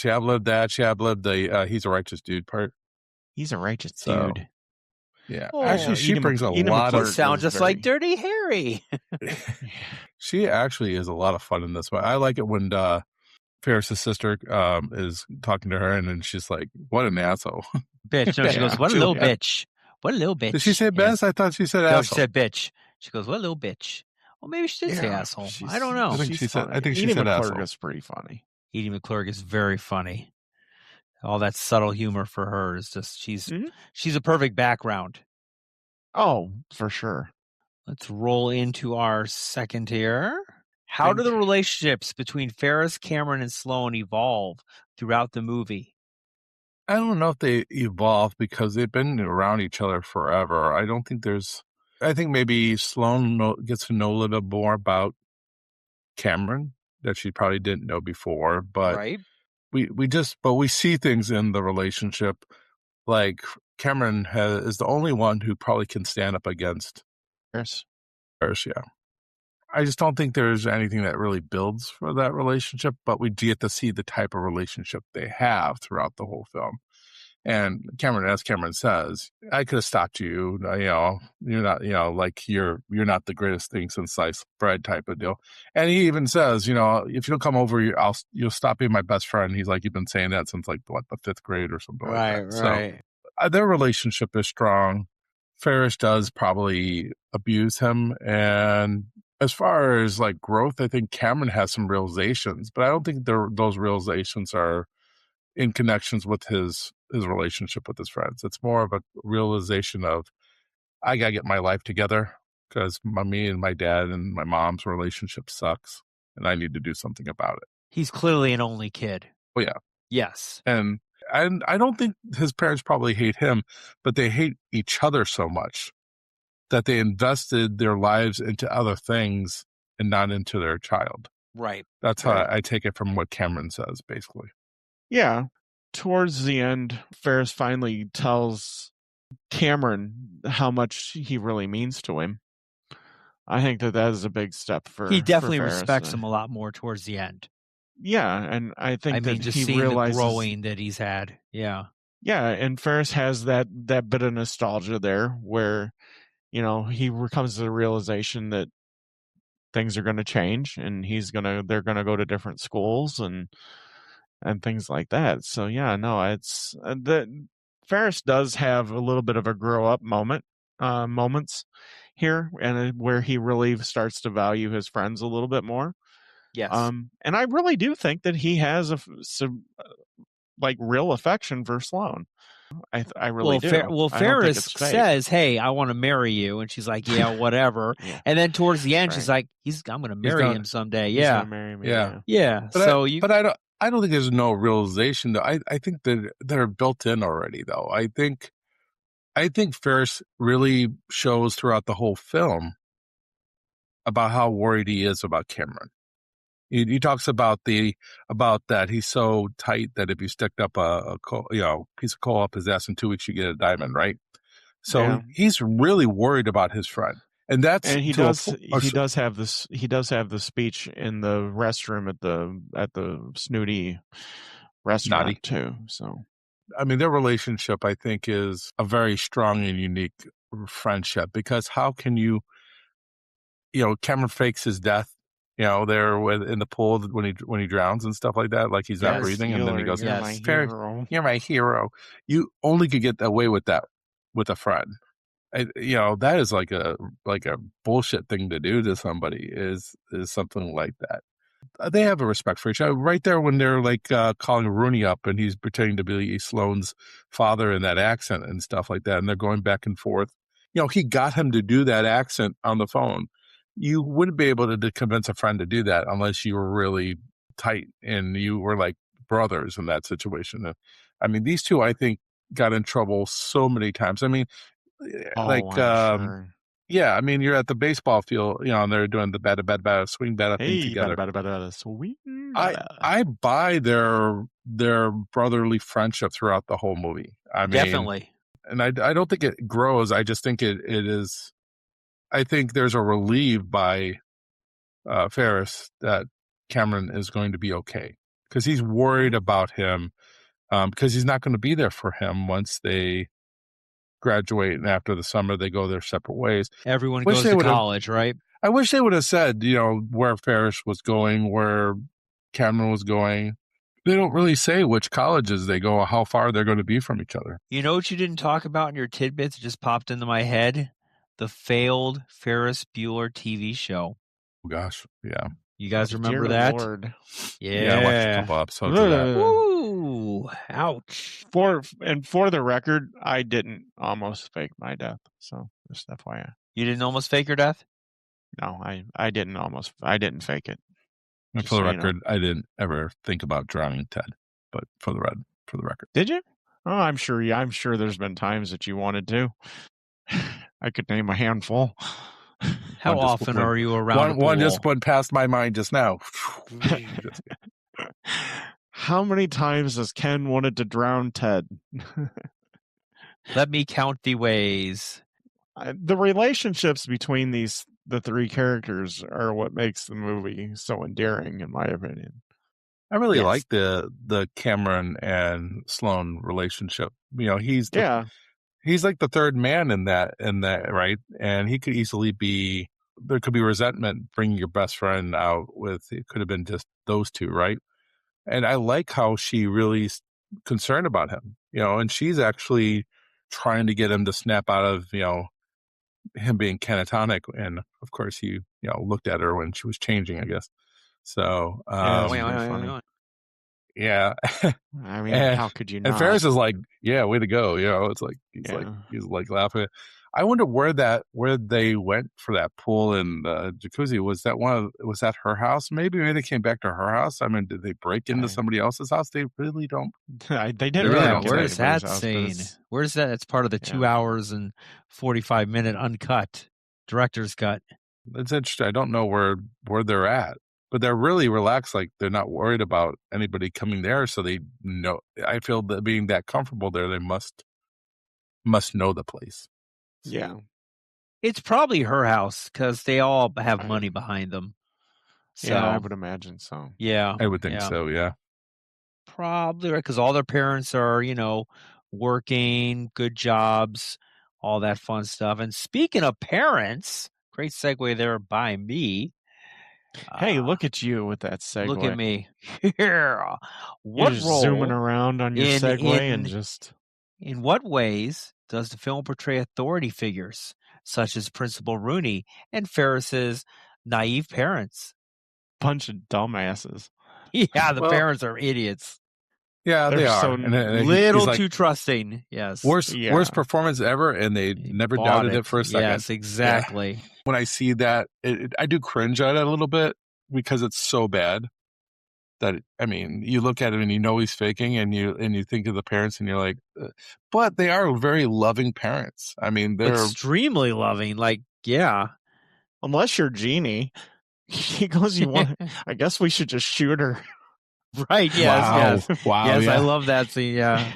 ad-libbed that. She ad-libbed the he's a righteous dude part. He's a righteous dude. Yeah, actually, she brings a lot McClure of sound just like Dirty Harry. She actually is a lot of fun in this one. I like it when Ferris's sister is talking to her, and then she's like, "What an asshole, bitch!" No, she goes, "What a little bitch! What a little bitch!" Did she say Bess? I thought she said asshole. No, she said bitch. She goes, "What a little bitch!" Well, maybe she did say asshole. I don't know. I think she said McClurg asshole. is pretty funny. Edie McClurg is very funny. All that subtle humor for her is just she's a perfect background. Oh, for sure. Let's roll into our second here. How do the relationships between Ferris, Cameron, and Sloan evolve throughout the movie? I don't know if they evolve because they've been around each other forever. I don't think there's... I think maybe Sloan gets to know a little bit more about Cameron that she probably didn't know before. But right. we see things in the relationship. Like Cameron is the only one who probably can stand up against Ferris, yeah. I just don't think there's anything that really builds for that relationship, but we get to see the type of relationship they have throughout the whole film. And Cameron, as Cameron says, I could have stopped you. You're not, like you're not the greatest thing since sliced bread type of deal. And he even says, if you'll come over, you'll stop being my best friend. He's like, you've been saying that since like the fifth grade or something like that. Right. So their relationship is strong. Ferris does probably abuse him. And as far as like growth, I think Cameron has some realizations, but I don't think those realizations are in connections with his relationship with his friends. It's more of a realization of, I got to get my life together because me and my dad and my mom's relationship sucks and I need to do something about it. He's clearly an only kid. Oh, yeah. Yes. And I don't think his parents probably hate him, but they hate each other so much that they invested their lives into other things and not into their child. Right. That's how I take it from what Cameron says, basically. Yeah. Towards the end, Ferris finally tells Cameron how much he really means to him. I think that is a big step for He definitely for Ferris. respects him a lot more towards the end. Yeah, and I think that just he seeing realizes the growing that he's had. Yeah. Yeah, and Ferris has that bit of nostalgia there where, he comes to the realization that things are going to change and they're going to go to different schools and things like that. So yeah, no, it's Ferris does have a little bit of a grow up moments here, and where he really starts to value his friends a little bit more. Yes. And I really do think that he has some real affection for Sloan. I really do. Ferris says, "Hey, I want to marry you," and she's like, "Yeah, whatever." Yeah. And then towards the end, she's like, "I'm going to marry him someday." He's Yeah, gonna marry me. yeah. But I don't think there's no realization though. I think that they're built in already though. I think Ferris really shows throughout the whole film about how worried he is about Cameron. He talks about that he's so tight that if you sticked up a piece of coal up his ass in 2 weeks, you get a diamond, right? So he's really worried about his friend. And that's And he to a does po- he does have this he does have the speech in the restroom at the snooty restaurant Naughty. too. So I mean, their relationship, I think, is a very strong and unique friendship, because how can you Cameron fakes his death, there in the pool when he drowns and stuff like that, like he's not Yes. breathing, and then he Bueller, goes, "You're Yes. my Ferris, hero." you're my hero. You only could get away with that with a friend. That is like a bullshit thing to do to somebody, is something like that. They have a respect for each other right there when they're like calling Rooney up and he's pretending to be Sloane's father in that accent and stuff like that. And they're going back and forth. He got him to do that accent on the phone. You wouldn't be able to convince a friend to do that unless you were really tight and you were like brothers in that situation. I mean, these two, I think, got in trouble so many times. I mean, I'm sure. yeah, I mean, you're at the baseball field, and they're doing the bada swing bada thing Hey, together. bada, sweet. I buy their brotherly friendship throughout the whole movie. I mean, Definitely. and I don't think it grows. I just think it is. I think there's a relief by Ferris that Cameron is going to be okay, because he's worried about him, because he's not going to be there for him once they graduate, and after the summer they go their separate ways. Everyone goes to college, right? I wish they would have said, where Ferris was going, where Cameron was going. They don't really say which colleges they go or how far they're going to be from each other. You know what you didn't talk about in your tidbits? It just popped into my head. The failed Ferris Bueller TV show. Oh, gosh. Yeah. You guys remember Dear that? Lord. Yeah. I watched a couple episodes of that. Ooh, ouch. For the record, I didn't almost fake my death. So just FYI. You didn't almost fake your death? No, I didn't fake it. And Just for the so you know. record, I didn't ever think about drowning Ted, but for the record. Did you? Oh, I'm sure there's been times that you wanted to. I could name a handful. How One just often went- are you around One a just pool? went past my mind just now. How many times has Ken wanted to drown Ted? Let me count the ways. The relationships between the three characters are what makes the movie so endearing, in my opinion. I really Yes. like the Cameron and Sloane relationship. He's like the third man in that, right? And he could easily be, there could be resentment bringing your best friend out with, it could have been just those two, right? And I like how she really is concerned about him, and she's actually trying to get him to snap out of, him being catatonic. And of course he, looked at her when she was changing, I guess. So, Yeah, Wait, pretty wait, funny. wait. yeah. I mean, And- how could you not? And Ferris is like, yeah, way to go. It's like, he's like laughing. I wonder where they went for that pool and jacuzzi. Was that her house? Maybe they came back to her house. I mean, did they break into somebody else's house? They really don't. They didn't really break don't into Where's that anybody's house, but scene? it's- Where's that? It's part of the 2 hours and 45-minute uncut director's cut. It's interesting. I don't know where they're at, but they're really relaxed. Like they're not worried about anybody coming there. So they know. I feel that being that comfortable there, they must know the place. Yeah. It's probably her house because they all have money behind them. So, Yeah, I would imagine so. yeah. I would think so. Yeah. Probably right, because all their parents are, working, good jobs, all that fun stuff. And speaking of parents, great segue there by me. Hey, look at you with that segue. Look at me. Yeah. You're What just role, zooming around on your in- segue in- and just in what ways does the film portray authority figures, such as Principal Rooney and Ferris's naive parents? bunch of dumbasses. Yeah, the Well, parents are idiots. Yeah, They're they are. so And he's Little like, too trusting. Yes. worst performance ever, and they He never bought doubted it for a second. Yes, exactly. When I see that, I do cringe at it a little bit because it's so bad that, I mean, you look at it and he's faking, and you think of the parents and you're like, but they are very loving parents. I mean, they're Extremely loving. Like, yeah. Unless you're Jeannie. He goes, "You want? I guess we should just shoot her." Right. Yes. Yes. wow, Yes, yeah. I love that scene. Yeah.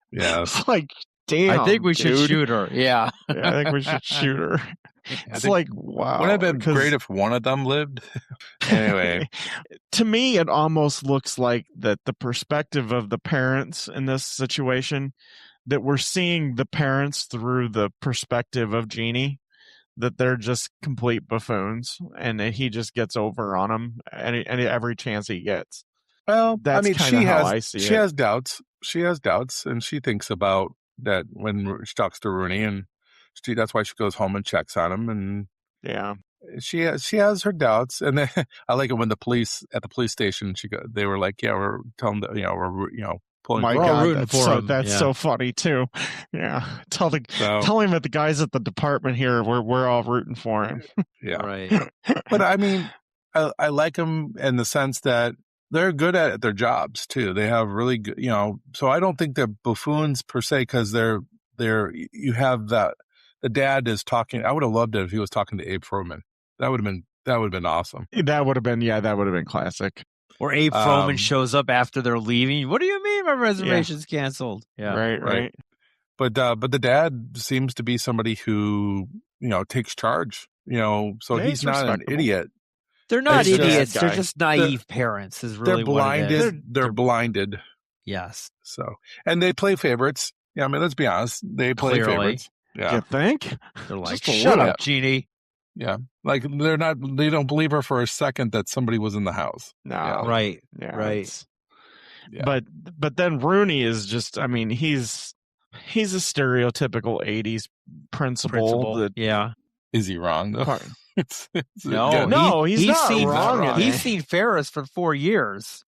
Yeah. It's like, damn. I think we should dude. shoot her. Yeah. Yeah, I think we should shoot her. It's think- like, wow. Wouldn't it have been 'cause- great if one of them lived? Anyway, to me, it almost looks like that the perspective of the parents in this situation, that we're seeing the parents through the perspective of Jeannie, that they're just complete buffoons, and that he just gets over on them every chance he gets. well, That's I mean, kinda how I see she it. has doubts. She has doubts, and she thinks about that when she talks to Rooney, and that's why she goes home and checks on him, and Yeah. she has her doubts. And then I like it when at the police station, they were like, yeah, we're telling them that, we're pulling My for We're all God, rooting that's for so, him. that's Yeah. so funny too. Yeah, tell him that the guys at the department here, we're all rooting for him. yeah. Right. But I mean, I like them in the sense that they're good at their jobs too. They have really good, so I don't think they're buffoons per se, because you have that the dad is talking. I would have loved it if he was talking to Abe Froman. That would have been awesome. That would have been classic. Or Abe Froman shows up after they're leaving. What do you mean my reservation's canceled? Yeah. Right. But the dad seems to be somebody who takes charge. So Yeah, he's not an respectable. idiot. They're not He's just- idiots. They're guy. just naive parents. Is really They're what it is. blinded. They're blinded. Yes. So, and they play favorites. Yeah, I mean, let's be honest. They play Clearly. favorites. Yeah, You think? They're like, Just a shut little. up, Jeannie. yeah. Like they don't believe her for a second that somebody was in the house. No. Yeah. Right. Yeah, Right. it's- Yeah. But then Rooney is just, I mean, he's a stereotypical 80s principal. that Yeah. Is he wrong though? Part- No. again, No, he's not seen, wrong in He's it. seen Ferris for 4 years.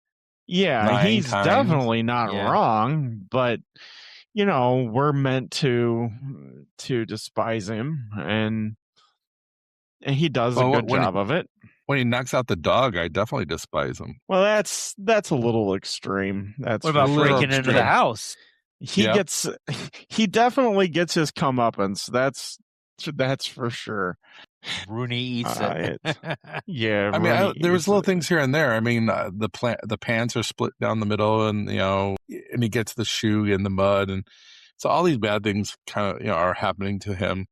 Yeah, 9 he's times. definitely not Yeah. wrong, but we're meant to despise him, and he does Well, a good when job of it. when he knocks out the dog, I definitely despise him. Well, that's a little extreme. That's What about for sure. breaking into the house? Yeah. He definitely gets his comeuppance. That's for sure. Rooney eats it. Yeah, I mean, Rooney there was eats little it. things here and there. I mean, the pants are split down the middle, and and he gets the shoe in the mud, and so all these bad things kind of are happening to him.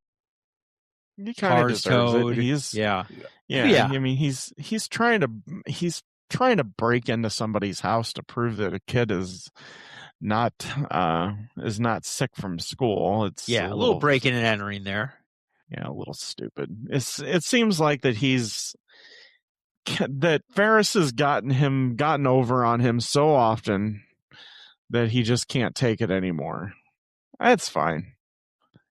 He kind of Cars deserves towed. it. He's Yeah. yeah. I mean, he's trying to break into somebody's house to prove that a kid is not sick from school. It's Yeah. A little breaking and entering there. Yeah, a little stupid. It seems like that that Ferris has gotten over on him so often that he just can't take it anymore. That's fine.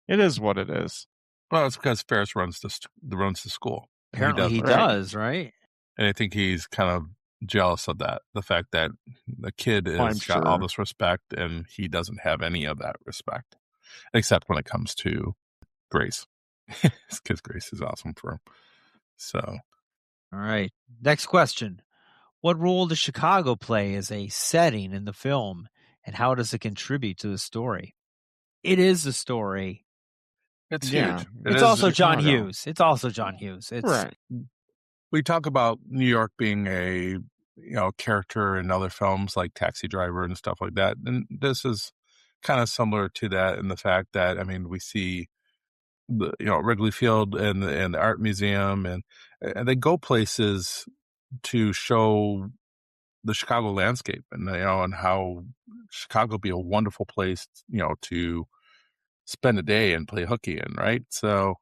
It is what it is. Well, it's because Ferris runs to school. Apparently he doesn't. does, right? And I think he's kind of jealous of that. The fact that the kid I'm has got all sure. this respect and he doesn't have any of that respect, except when it comes to Grace. Because Grace is awesome for him. So, All right. Next question. What role does Chicago play as a setting in the film, and how does it contribute to the story? It is the story. it's Yeah. huge. It's is also John Chicago. Hughes. It's also John Hughes. It's Right. We talk about New York being a character in other films like Taxi Driver and stuff like that, and this is kind of similar to that in the fact that we see the Wrigley Field and the art museum, and they go places to show the Chicago landscape, and and how Chicago would be a wonderful place to spend a day and play hooky in, right? So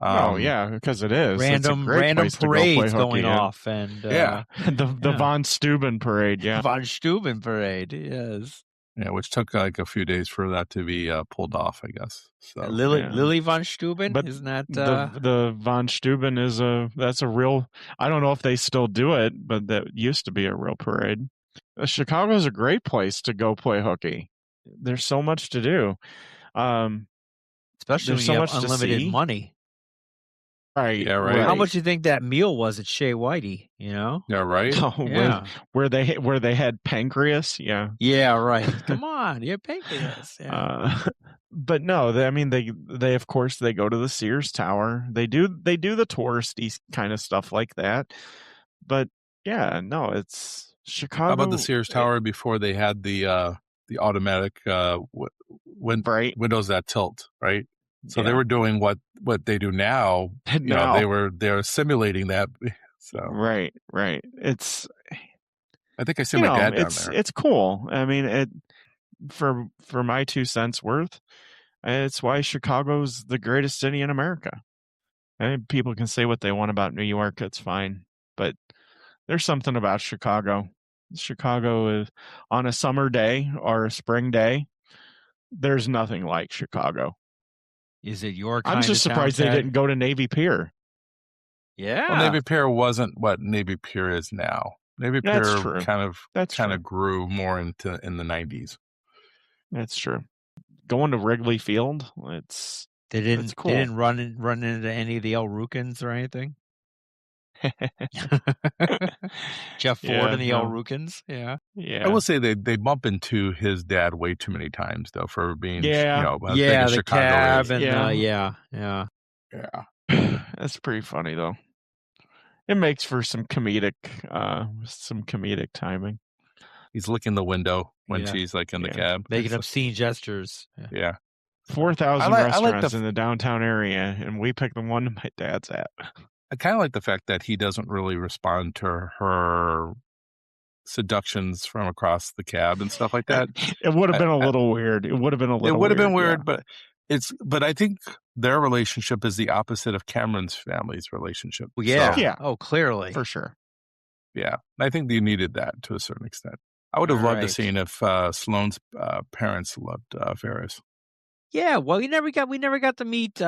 Oh yeah, because it is. It's a random great place to go play parades hooky going in. off, and Yeah. the Yeah. Von Steuben parade. Yeah. Von Steuben parade. Yes, which took like a few days for that to be pulled off, I guess. So Lily Von Steuben. But Isn't that the Von Steuben that's a real. I don't know if they still do it, but that used to be a real parade. Chicago's a great place to go play hooky. There's so much to do. especially when there's you so have much to unlimited see? money? Right. Yeah, right. How much do you think that meal was at Shea Whitey? yeah, right. Oh, Yeah. where they had pancreas. Yeah. Yeah, right. Come on, you have pancreas. Yeah. But no, they of course they go to the Sears Tower. They do the touristy kind of stuff like that. But yeah, no, it's Chicago. How about the Sears Tower before they had the automatic Right. windows that tilt, right? So they were doing what they do now. Now. They were simulating that. So right. It's I think I see my dad down there. It's cool. I mean, for my 2 cents worth, it's why Chicago's the greatest city in America. And people can say what they want about New York. It's fine, but there's something about Chicago. Chicago is on a summer day or a spring day. There's nothing like Chicago. Is it your kind I'm just of surprised town, they Ted? didn't go to Navy Pier. Yeah. Well, Navy Pier wasn't what Navy Pier is now. Navy That's Pier true. kind That's true. of grew more in the 90s. That's true. Going to Wrigley Field, They it's didn't cool. they didn't run into any of the El Rukins or anything? Jeff Ford Yeah, and the El no. Rukins? Yeah. Yeah. I will say they bump into his dad way too many times though for being Yeah. as big as the Chicago cab is. and Yeah. yeah. That's pretty funny though. It makes for some comedic timing. He's licking the window when Yeah. she's like in the Yeah. cab. Making obscene gestures. Yeah. 4,000 I like restaurants in the downtown area, and we picked the one my dad's at. I kind of like the fact that he doesn't really respond to her seductions from across the cab and stuff like that. It would have been a little weird. It would have been a little. It would have been weird, yeah. but I think their relationship is the opposite of Cameron's family's relationship. Well, yeah. So, yeah. Oh, clearly. For sure. Yeah, I think they needed that to a certain extent. I would have loved to seen if Sloane's parents loved Ferris. Yeah, well, we never got to meet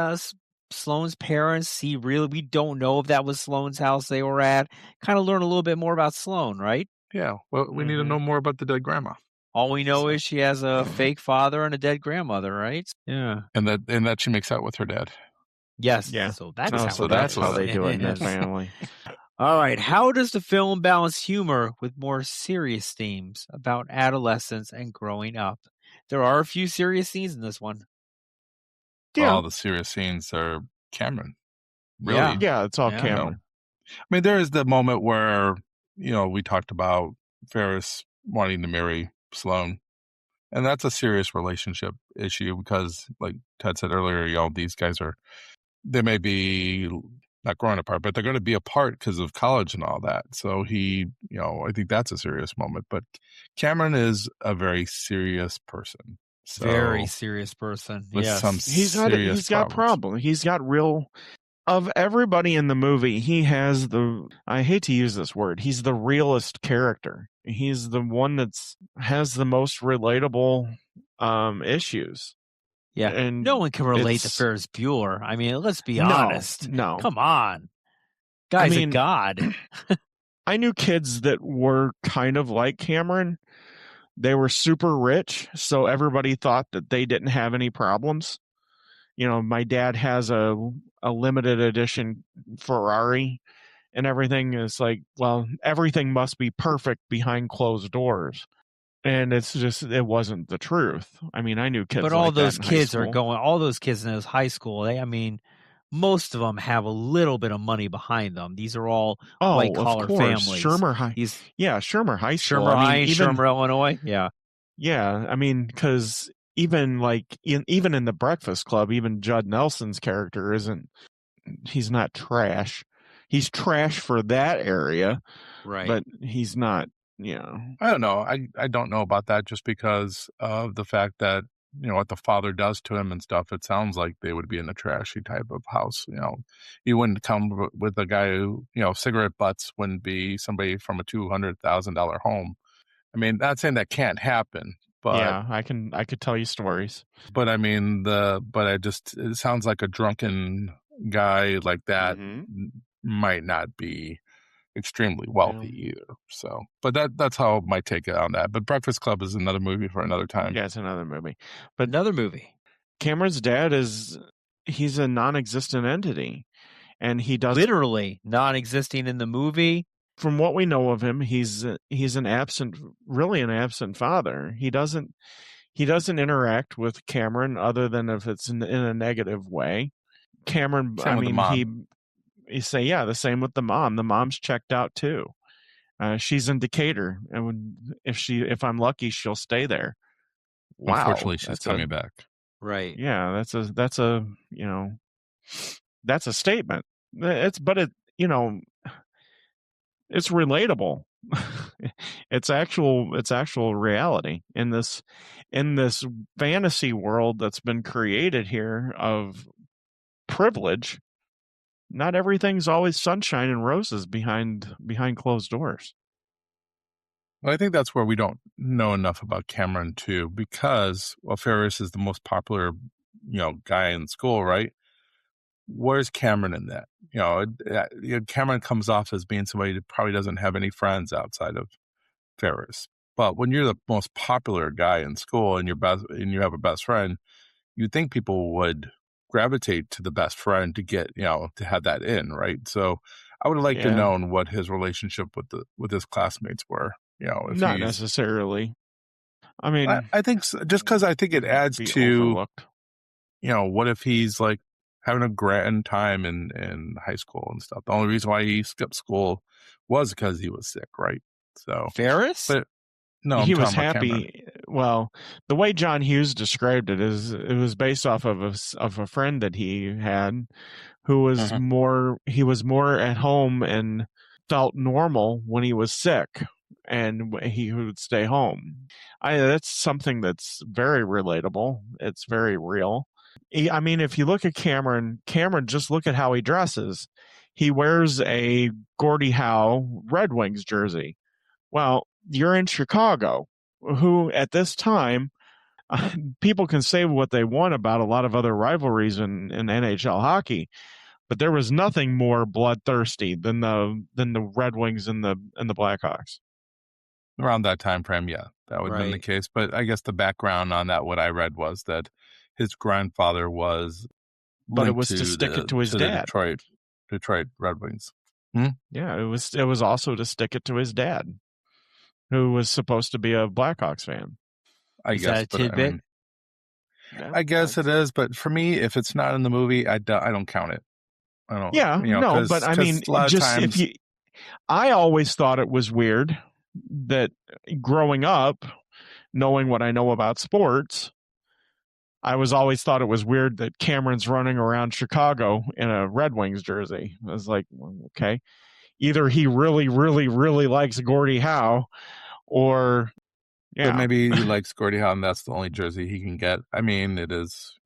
Sloane's parents. We don't know if that was Sloane's house they were at. Kind of learn a little bit more about Sloane, right? Yeah, well, we need to know more about the dead grandma. All we know is she has a fake father and a dead grandmother, right? Yeah, and that she makes out with her dad. Yes. Yeah. So that's how they do it in that family. All right. How does the film balance humor with more serious themes about adolescence and growing up? There are a few serious scenes in this one. Yeah. All the serious scenes are Cameron. Really? Yeah, it's all Cameron. I mean, there is the moment where, we talked about Ferris wanting to marry Sloane. And that's a serious relationship issue because, like Ted said earlier, these guys they may be not growing apart, but they're going to be apart because of college and all that. So I think that's a serious moment. But Cameron is a very serious person. So, very serious person. With some he's got problems. He's got real. Of everybody in the movie, he has I hate to use this word, he's the realest character. He's the one has the most relatable issues. Yeah, and no one can relate to Ferris Bueller. I mean, let's be honest. No, come on, guy's a god. I knew kids that were kind of like Cameron. They were super rich, so everybody thought that they didn't have any problems. My dad has a limited edition Ferrari and everything. Is like, well, everything must be perfect behind closed doors. And it's just, it wasn't the truth. I mean, I knew kids but like all that those in kids high are school. going, all those kids in those high school, most of them have a little bit of money behind them. These are all white collar families. Shermer High. Shermer High School. Shermer, Illinois. Yeah. Yeah. I mean, because even in the Breakfast Club, even Judd Nelson's character he's not trash. He's trash for that area. Right. But he's not, I don't know. I don't know about that just because of the fact that, what the father does to him and stuff. It sounds like they would be in a trashy type of house. You wouldn't come with a guy who, cigarette butts wouldn't be somebody from a $200,000 home. I mean, not saying that can't happen, but yeah, I could tell you stories. But I mean, it sounds like a drunken guy like that might not be extremely wealthy either. So, but that's how my take on that. But Breakfast Club is another movie for another time. Yeah, it's another movie. But another movie. Cameron's dad he's a non-existent entity, and he does literally non-existing in the movie. From what we know of him, he's an absent father. He doesn't interact with Cameron other than if it's in a negative way. Cameron, same with the mom. You say, yeah, the same with the mom. The mom's checked out too. She's in Decatur, and if I'm lucky, she'll stay there. Wow. Unfortunately, she's coming back. Right. Yeah, that's a that's a statement. It's relatable. It's actual reality in this fantasy world that's been created here of privilege. Not everything's always sunshine and roses behind closed doors. Well, I think that's where we don't know enough about Cameron too, because Ferris is the most popular, guy in school, right? Where's Cameron in that? Cameron comes off as being somebody that probably doesn't have any friends outside of Ferris. But when you're the most popular guy in school and you have a best friend, you'd think people would gravitate to the best friend to get, to have that in, right? So I would have liked to Yeah. know what his relationship with his classmates were. If Not he's, necessarily. I mean, I think just because I think it adds be to, overlooked. what if he's like having a grand time in high school and stuff. The only reason why he skipped school was because he was sick, right? So Ferris? but no, I'm He was talking about Cameron. happy. Well, the way John Hughes described it is it was based off of a friend that he had who was he was more at home and felt normal when he was sick, and he would stay home. That's something that's very relatable. It's very real. I mean, if you look at Cameron, just look at how he dresses. He wears a Gordie Howe Red Wings jersey. Well, you're in Chicago, who at this time, people can say what they want about a lot of other rivalries in NHL hockey, but there was nothing more bloodthirsty than the Red Wings and the Blackhawks. Around that time frame, yeah, that would have been the Right. case. But I guess the background on that, what I read was that his grandfather was But it linked was to stick it to his the dad. Detroit Red Wings. Yeah, it was also to stick it to his dad, who was supposed to be a Blackhawks fan. I Is guess, that a but tidbit? Yeah, I guess it is. But for me, if it's not in the movie, I don't count it. I don't. Yeah, no, but I mean, a lot of just times, I always thought it was weird that growing up, knowing what I know about sports, I was always thought it was weird that Cameron's running around Chicago in a Red Wings jersey. I was like, well, okay, either he really, really, really likes Gordie Howe, or but maybe he likes Gordie Howe, and that's the only jersey he can get. I mean, it is,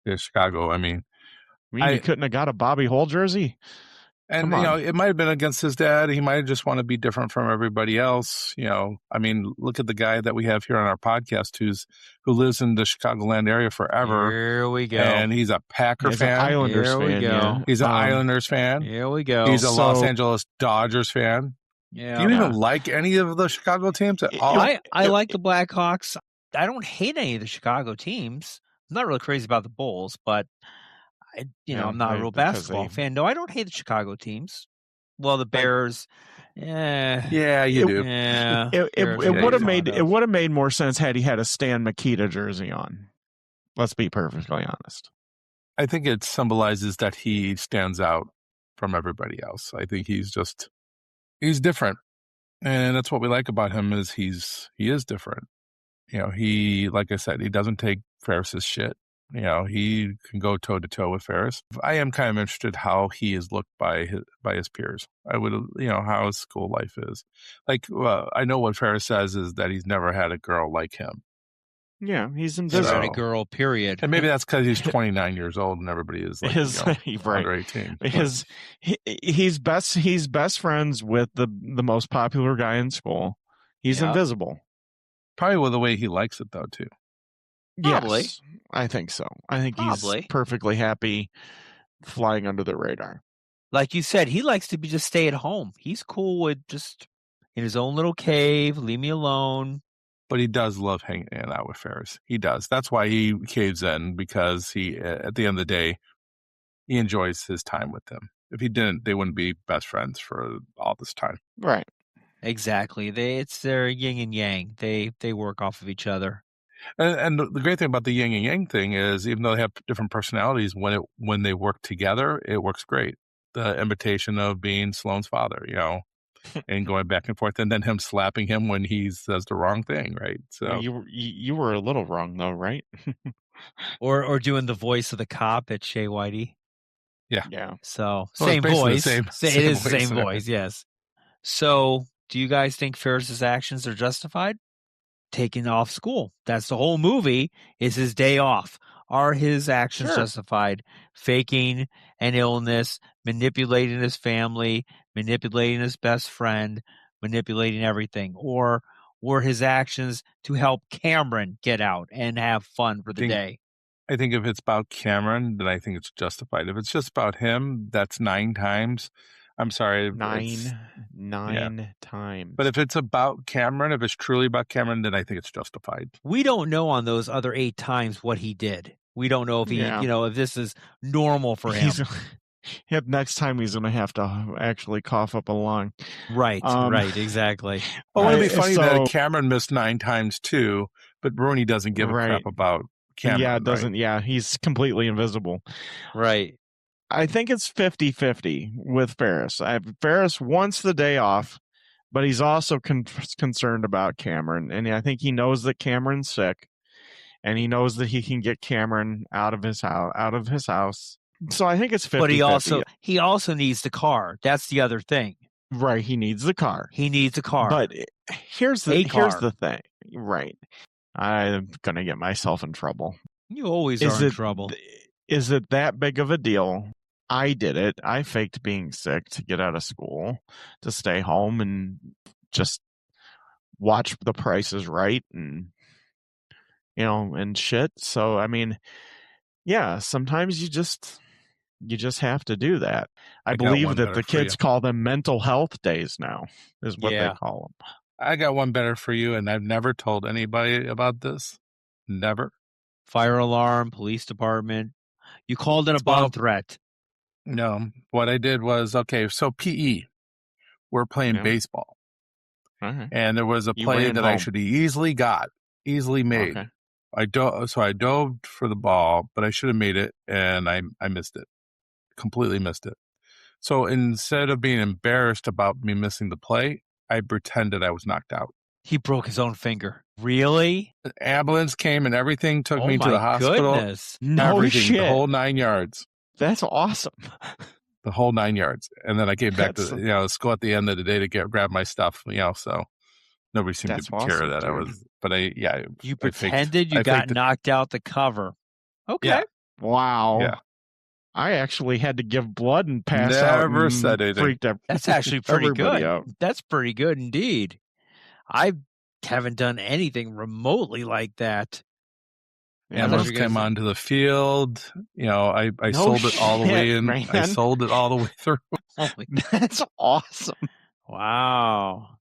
it's Chicago. I mean, he couldn't have got a Bobby Hull jersey. And, it might have been against his dad. He might have just want to be different from everybody else. I mean, look at the guy that we have here on our podcast who lives in the Chicagoland area forever. Here we go. And he's a Packer He's fan. An Islanders Here we fan. go. Yeah. He's an Islanders fan. Here we go. He's a Los Angeles Dodgers fan. Yeah. Do you even like any of the Chicago teams at all? I like the Blackhawks. I don't hate any of the Chicago teams. I'm not really crazy about the Bulls, but I'm not a real basketball fan. No, I don't hate the Chicago teams. Well, the Bears, yeah, you do. Yeah, it would have made more sense had he had a Stan Mikita jersey on. Let's be perfectly honest. I think it symbolizes that he stands out from everybody else. I think he's different, and that's what we like about him is he is different. He, like I said, he doesn't take Ferris's shit. He can go toe to toe with Ferris. I am kind of interested how he is looked by his peers. I would, how his school life is. Like, I know what Ferris says is that he's never had a girl like him. Yeah, he's never had a girl, period. And maybe that's because he's 29 years old and everybody is like under 18. He's best friends with the most popular guy in school. He's invisible. Probably with the way he likes it though too. Probably. Yes, I think so. I think he's perfectly happy flying under the radar. Like you said, he likes to just stay at home. He's cool with just in his own little cave, leave me alone. But he does love hanging out with Ferris. He does. That's why he caves in, because he, at the end of the day, he enjoys his time with them. If he didn't, they wouldn't be best friends for all this time. Right. Exactly. It's their yin and yang. They work off of each other. And the great thing about the yin and yang thing is, even though they have different personalities, when they work together, it works great. The invitation of being Sloane's father, and going back and forth, and then him slapping him when he says the wrong thing, right? So You were a little wrong though, right? Or doing the voice of the cop at Shea Whitey. Yeah. So Well, it's same basically the voice. same- It same is the voice same and voice, yes. So do you guys think Ferris's actions are justified? Taking off school. That's the whole movie, is his day off. Are his actions Sure. justified? Faking an illness, manipulating his family, manipulating his best friend, manipulating everything. Or were his actions to help Cameron get out and have fun for the day? I think if it's about Cameron, then I think it's justified. If it's just about him, that's 9 times. I'm sorry. Nine times. But if it's about Cameron, if it's truly about Cameron, then I think it's justified. We don't know on those other 8 times what he did. We don't know if he, if this is normal for him. Next time he's going to have to actually cough up a lung. Right, right, exactly. Well, wouldn't it be funny that Cameron missed 9 times too, but Rooney doesn't give a crap about Cameron? Yeah, it doesn't. Right? Yeah, he's completely invisible. Right. I think it's 50-50 with Ferris. Ferris wants the day off, but he's also concerned about Cameron. And I think he knows that Cameron's sick, and he knows that he can get Cameron out of his house. So I think it's 50-50. But he also needs the car. That's the other thing. Right, he needs the car. But here's the thing. Right. I'm going to get myself in trouble. You always are in trouble. Is it that big of a deal? I did it. I faked being sick to get out of school, to stay home and just watch The Price is Right and, and shit. So, I mean, yeah, sometimes you just have to do that. I believe that the kids call them mental health days now, is what they call them. I got one better for you, and I've never told anybody about this. Never. Fire alarm, police department. You called it a bomb threat. No. What I did was, so PE. We're playing baseball. And there was a play that I should have easily made. Okay. I dove for the ball, but I should have made it, and I missed it. Completely missed it. So instead of being embarrassed about me missing the play, I pretended I was knocked out. He broke his own finger. Really? The ambulance came and everything, took me to the hospital. Goodness. No shit. The whole 9 yards. That's awesome. The whole 9 yards. And then I came back to school at the end of the day to grab my stuff, so nobody seemed to care that. Dude. You pretended you got knocked out the cover. Okay. Yeah. Wow. Yeah. I actually had to give blood and pass out. Never said anything. That's actually pretty good. Out. That's pretty good indeed. I haven't done anything remotely like that. Ambulance came onto the field. I sold it all the way in. Man. I sold it all the way through. That's awesome. Wow.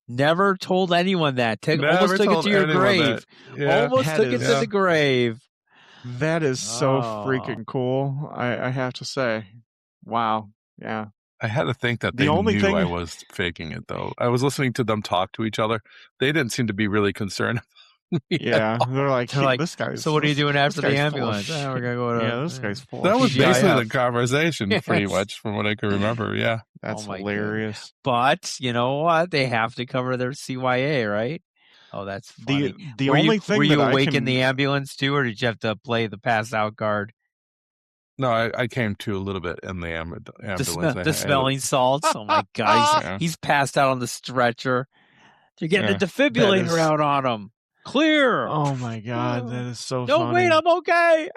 Never told anyone that. Almost took it to your grave. Yeah. Almost took it to the grave. That is so freaking cool. I have to say. Wow. Yeah. I had to think that they knew I was faking it, though. I was listening to them talk to each other. They didn't seem to be really concerned. Yeah, they're like, this guy's. So what are you doing after the ambulance? We're gonna go to. This guy's full. That was basically the conversation, pretty much, from what I can remember. Yeah, that's hilarious. But you know what? They have to cover their CYA, right? Oh, that's funny. The only thing were you awake in the ambulance too, or did you have to play the pass out guard? No, I came to a little bit in the ambulance. The smelling salts. Oh my God, he's passed out on the stretcher. They're getting a defibrillator out on him. Clear. Oh my God, that is so funny. No, wait, I'm okay.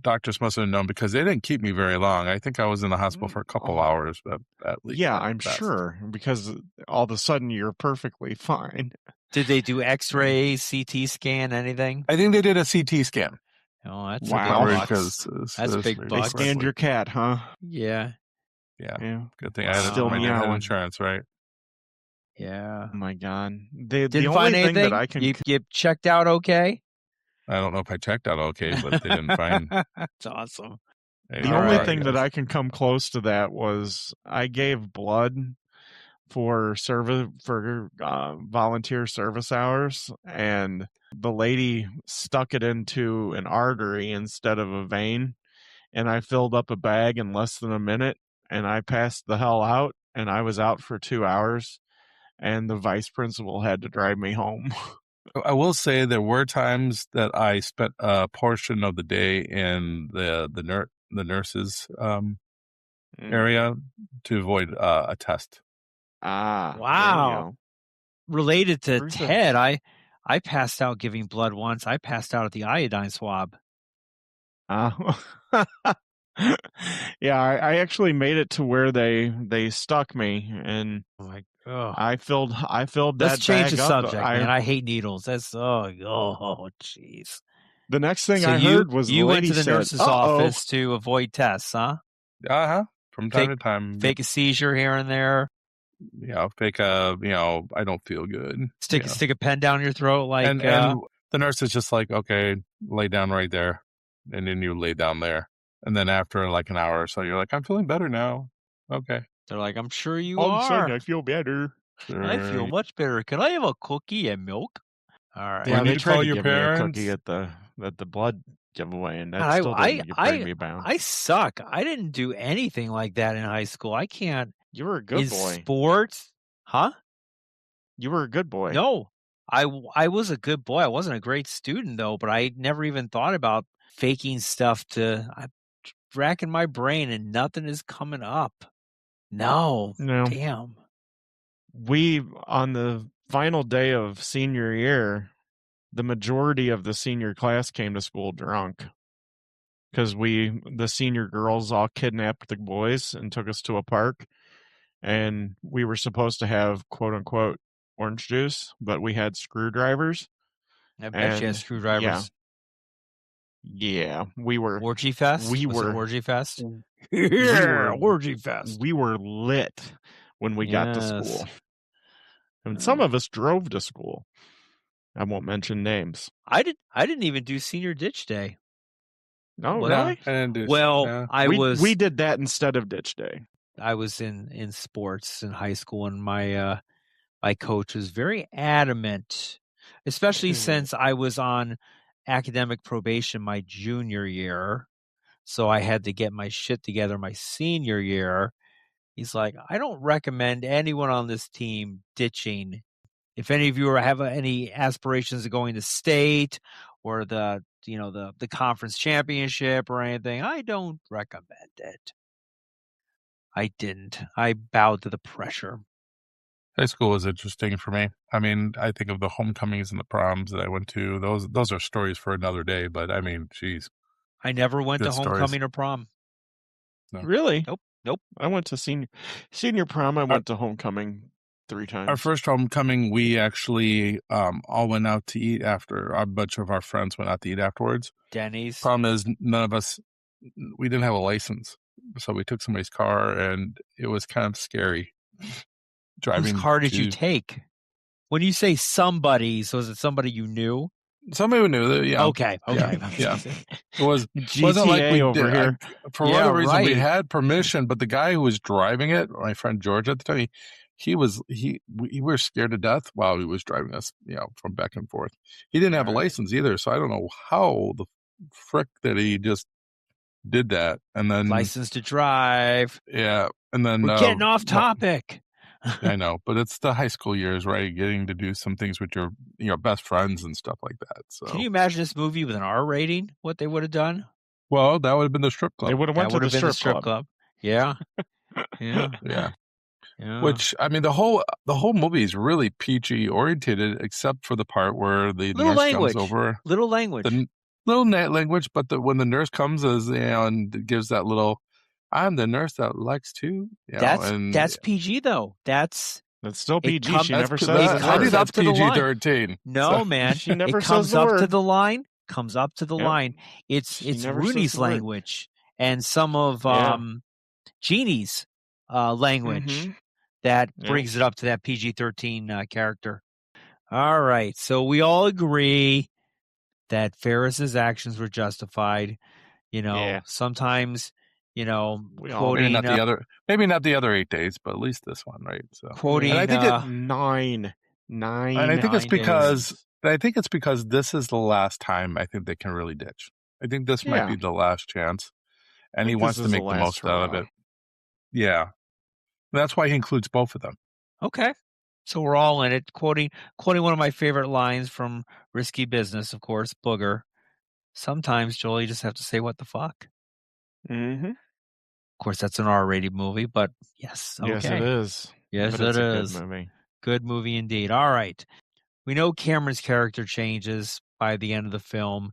Doctors must have known because they didn't keep me very long. I think I was in the hospital for a couple hours, at least. Yeah, I'm sure, because all of a sudden you're perfectly fine. Did they do X-ray, CT scan, anything? I think they did a CT scan. Oh, that's that's big bucks. They scanned your cat, huh? Yeah. Good thing I had insurance, right? Yeah. Oh my God. Didn't find anything that I can. You checked out okay? I don't know if I checked out okay, but they didn't find. That's awesome. The only thing that I can come close to that was I gave blood for volunteer service hours, and the lady stuck it into an artery instead of a vein, and I filled up a bag in less than a minute, and I passed the hell out. and I was out for 2 hours, and the vice principal had to drive me home. I will say there were times that I spent a portion of the day in the nurses area to avoid a test. There you Wow. go. Related to Truth Ted, I passed out giving blood once. I passed out at the iodine swab. Yeah, I actually made it to where they stuck me, and I'm like, oh. I filled Let's that change bag the up. subject, man. I hate needles. That's jeez. The next thing So I heard was you the went lady to the said, nurse's office to avoid tests, huh? From time to time. Fake a seizure here and there. Fake a, I don't feel good. Stick a pen down your throat, like. And the nurse is just like, okay, lay down right there, and then you lay down there, and then after like an hour or so, you're like, I'm feeling better now. Okay. They're like, I'm sure you all are. of a sudden I feel better. I feel much better. Can I have a cookie and milk? All right. Yeah, they tried to your give me a parents? cookie at the blood giveaway, and that still didn't bring me down. I suck. I didn't do anything like that in high school. I can't. You were a good boy. Sports, huh? You were a good boy. No, I was a good boy. I wasn't a great student though, but I never even thought about faking stuff. I'm racking my brain and nothing is coming up. No. Damn. We, on the final day of senior year, the majority of the senior class came to school drunk because the senior girls all kidnapped the boys and took us to a park, and we were supposed to have quote unquote orange juice, but we had screwdrivers. I bet you had screwdrivers. Yeah, we were Orgy Fest. Was it Orgy Fest. Orgy Fest. We were lit when we got to school, and some of us drove to school. I won't mention names. I didn't even do senior ditch day. No, really? We did that instead of ditch day. I was in sports in high school, and my coach was very adamant, especially since I was on academic probation my junior year, so I had to get my shit together my senior year. He's like, I don't recommend anyone on this team ditching. If any of you have any aspirations of going to state or the conference championship or anything, I don't recommend it. I didn't. I bowed to the pressure. High school was interesting for me. I mean, I think of the homecomings and the proms that I went to. Those are stories for another day. But I mean, geez, I never went to homecoming or prom. No. Really? Nope. I went to senior prom. I went to homecoming 3 times. Our first homecoming, we actually all went out to eat after. A bunch of our friends went out to eat afterwards. Denny's. Problem is, none of us, we didn't have a license. So we took somebody's car, and it was kind of scary. Driving. Whose car did you take? When you say somebody's, was it somebody you knew? Somebody who knew that, yeah. Okay. Yeah. It wasn't like we over did. here. For whatever reason, we had permission, but the guy who was driving it, my friend George at the time, we were scared to death while he was driving us, from back and forth. He didn't have a license either, so I don't know how the frick that he just did that. And then license to drive. Yeah, and then we're getting off topic. I know, but it's the high school years, right? Getting to do some things with your best friends and stuff like that. So, can you imagine this movie with an R rating? What they would have done? Well, that would have been the strip club. They would have went to the strip club. Yeah. Which, I mean, the whole movie is really PG oriented, except for the part where the nurse comes over. Little language. The little language, but when the nurse comes and gives that little, I'm the nurse that likes to. That's PG though. That's still PG. She never says I think that's PG-13. No, man. She never comes says the up word. to the line. Comes up to the line. It's Rooney's language and some of Jeannie's language that brings it up to that PG-13 character. All right, so we all agree that Ferris's actions were justified. Sometimes. Quoting, maybe not the other 8 days, but at least this one, right? So quoting, and I think nine. And I think it's because this is the last time I think they can really ditch. I think this might be the last chance, and he wants to make the most out of it. Yeah, That's why he includes both of them. Okay. So we're all in it. Quoting one of my favorite lines from Risky Business, of course, Booger. Sometimes, Joel, you just have to say, what the fuck? Mm-hmm. Of course, that's an R-rated movie, but yes, okay. Yes, it is. Yes, but it's it a is. good movie. Good movie indeed. All right. We know Cameron's character changes by the end of the film.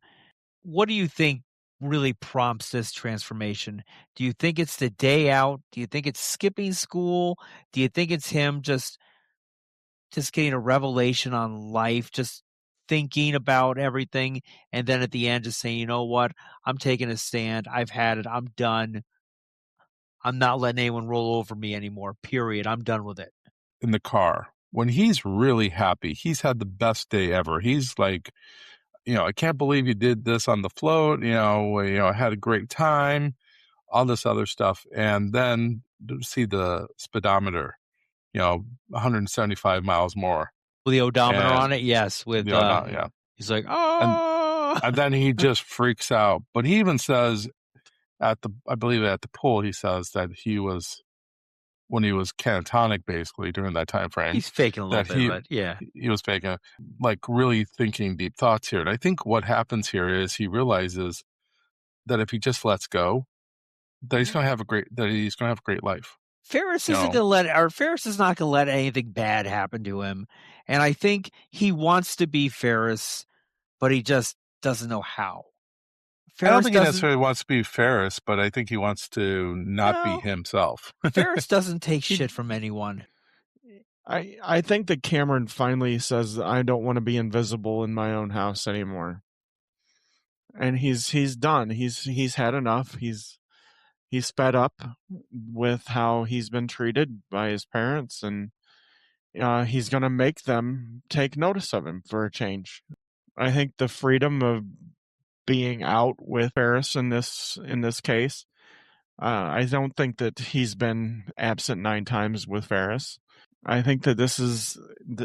What do you think really prompts this transformation? Do you think it's the day out? Do you think it's skipping school? Do you think it's him just getting a revelation on life, just thinking about everything, and then at the end just saying, you know what, I'm taking a stand. I've had it. I'm done. I'm not letting anyone roll over me anymore, period. I'm done with it. In the car, when he's really happy, he's had the best day ever. He's like, I can't believe you did this on the float. I had a great time, all this other stuff. And then to see the speedometer, 175 miles more. With the odometer And on it, yes. With yeah. He's like, oh. And then he just freaks out. But he even says I believe at the pool, he says that when he was catatonic, basically during that time frame, He's faking a little bit, but yeah. He was faking, like really thinking deep thoughts here. And I think what happens here is he realizes that if he just lets go, that he's going to have a great life. Ferris isn't going to Ferris is not going to let anything bad happen to him. And I think he wants to be Ferris, but he just doesn't know how. I don't think he necessarily wants to be Ferris, but I think he wants to not be himself. Ferris doesn't take shit from anyone. I think that Cameron finally says, I don't want to be invisible in my own house anymore. And he's done. He's had enough. He's fed up with how he's been treated by his parents, and he's going to make them take notice of him for a change. I think the freedom of being out with Ferris in this case, I don't think that he's been absent 9 times with Ferris. I think that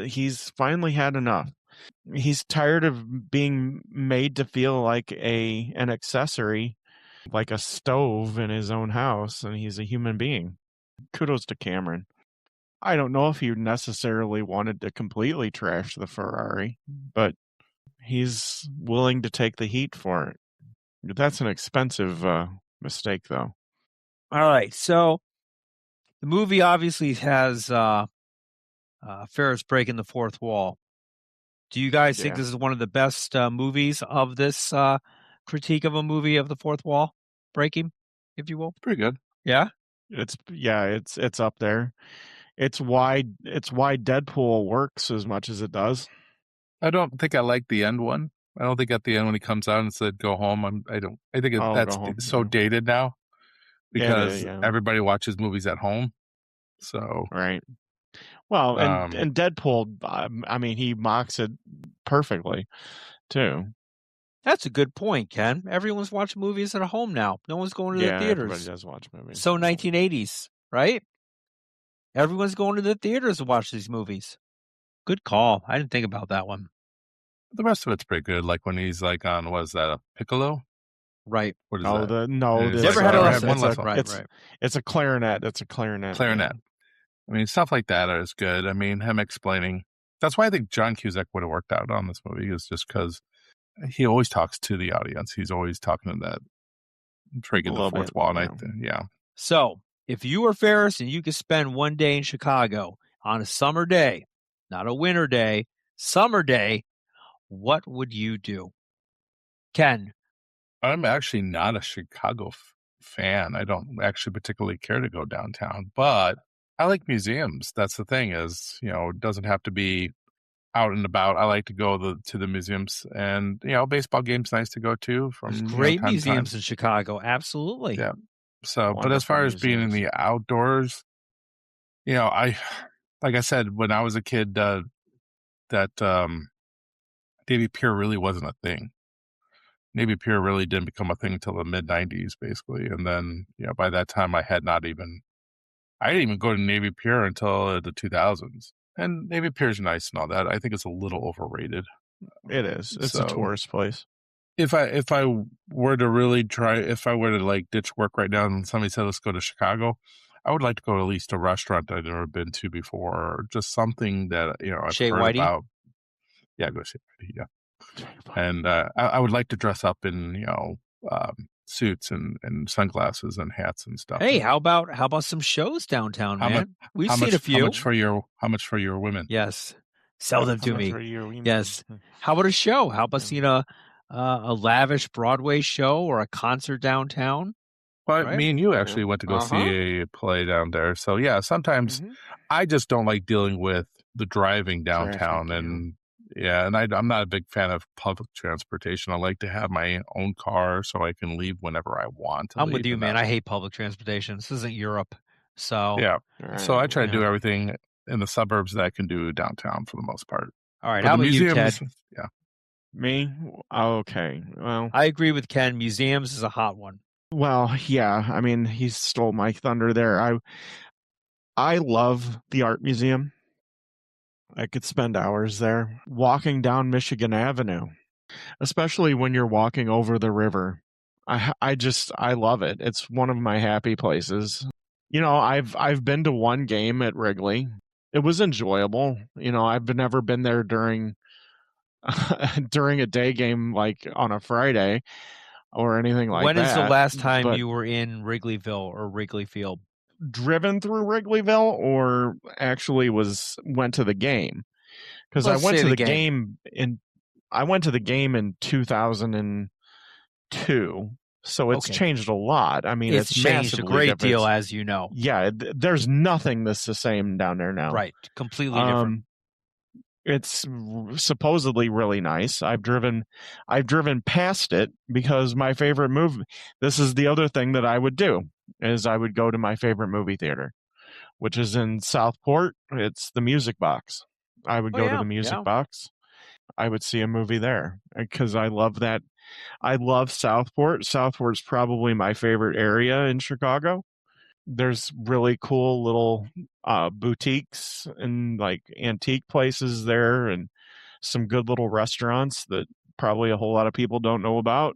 he's finally had enough. He's tired of being made to feel like an accessory, like a stove in his own house, and he's a human being. Kudos to Cameron. I don't know if he necessarily wanted to completely trash the Ferrari, but he's willing to take the heat for it. That's an expensive mistake, though. All right, so the movie obviously has Ferris breaking the fourth wall. Do you guys think this is one of the best movies of this critique of a movie of the fourth wall breaking, if you will? Pretty good. Yeah? It's up there. It's why Deadpool works as much as it does. I don't think I like the end one. I don't think at the end when he comes out and said "go home," I think that's so dated now because everybody watches movies at home. So right. Well, and Deadpool, I mean, he mocks it perfectly too. That's a good point, Ken. Everyone's watching movies at home now. No one's going to the theaters. Everybody does watch movies. So 1980s, right? Everyone's going to the theaters to watch these movies. Good call. I didn't think about that one. The rest of it's pretty good. Like when he's like on, what is that, a piccolo? Right. What is that? Never had a lesson. Right. It's a clarinet. It's a clarinet. Clarinet. I mean, stuff like that is good. I mean, him explaining. That's why I think John Cusack would have worked out on this movie, is just because he always talks to the audience. He's always talking to that, breaking the fourth wall. Yeah. So, if you were Ferris and you could spend one day in Chicago on a summer day, not a winter day, summer day, what would you do? Ken? I'm actually not a Chicago fan. I don't actually particularly care to go downtown, but I like museums. That's the thing is, it doesn't have to be out and about. I like to go to the museums, and, baseball game's nice to go to. There's great museums in Chicago. Absolutely. Yeah. So, but as far as being in the outdoors, like I said, when I was a kid, that Navy Pier really wasn't a thing. Navy Pier really didn't become a thing until the mid-90s, basically. And then, by that time, I didn't even go to Navy Pier until the 2000s. And Navy Pier is nice and all that. I think it's a little overrated. It is. It's a tourist place. If I were to like ditch work right now and somebody said, let's go to Chicago, I would like to go to at least a restaurant that I've never been to before, or just something that I've Shea heard Whitey? about. Yeah, go Shea Whitey. Yeah, and I would like to dress up in suits and sunglasses and hats and stuff. Hey, And how about some shows downtown, How man? We've how seen much? a few. How much for your women? Yes. Sell them to How much me. are you? Yes. How about a show? How about seeing a lavish Broadway show or a concert downtown? Well, Right? me and you actually went to go Uh-huh. see a play down there. So yeah, sometimes Mhm. I just don't like dealing with the driving downtown, Traffic, and I'm not a big fan of public transportation. I like to have my own car so I can leave whenever I want to I'm leave. with you, and man. not- I hate public transportation. This isn't Europe. So, yeah, so I try to do yeah. everything in the suburbs that I can do downtown for the most part. All right. But How the about you, Ted? museums, yeah. Me? Okay. I agree with Ken. Museums is a hot one. Well, yeah. I mean, he stole my thunder there. I love the art museum. I could spend hours there walking down Michigan Avenue, especially when you're walking over the river. I love it. It's one of my happy places. I've been to one game at Wrigley. It was enjoyable. I've never been there during during a day game like on a Friday or anything like When that. is the last time but you were in Wrigleyville or Wrigley Field? driven through Wrigleyville or actually went to the game? Because I Let's went say to the the game. game in 2002. So it's Okay. changed a lot. I mean, It's changed a massively great different. deal, as you know. Yeah, there's nothing that's the same down there now. Right. Completely different. It's supposedly really nice. I've driven past it because my favorite movie. This is the other thing that I would do is I would go to my favorite movie theater, which is in Southport. It's the Music Box. I would go to the Music Box. I would see a movie there because I love that. I love Southport. Southport's probably my favorite area in Chicago. There's really cool little boutiques and like antique places there and some good little restaurants that probably a whole lot of people don't know about.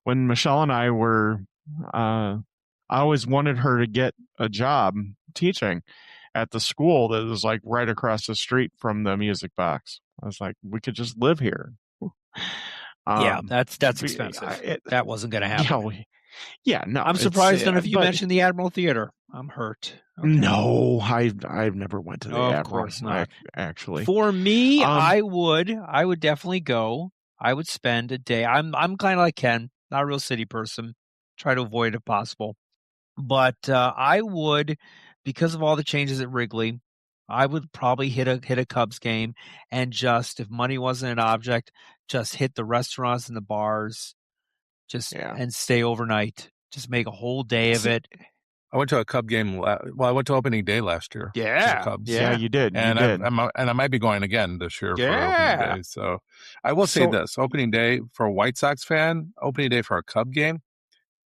When Michelle and I were, I always wanted her to get a job teaching at the school that was like right across the street from the Music Box. I was like, we could just live here. Yeah, that's expensive. That wasn't going to happen. Yeah, no. I'm surprised none of you mentioned the Admiral Theater. I'm hurt. Okay. No, I've never went to the Admiral. Of course not. Actually, for me, I would definitely go. I would spend a day. I'm kind of like Ken, not a real city person. Try to avoid it if possible. But I would, because of all the changes at Wrigley, I would probably hit a Cubs game and just, if money wasn't an object, just hit the restaurants and the bars, and stay overnight. Just make a whole day of it. I went to a Cub game. I went to opening day last year. Yeah, the Cubs. Yeah, you did. And you did. I might be going again this year for opening day. So I will say this: opening day for a White Sox fan, opening day for a Cub game,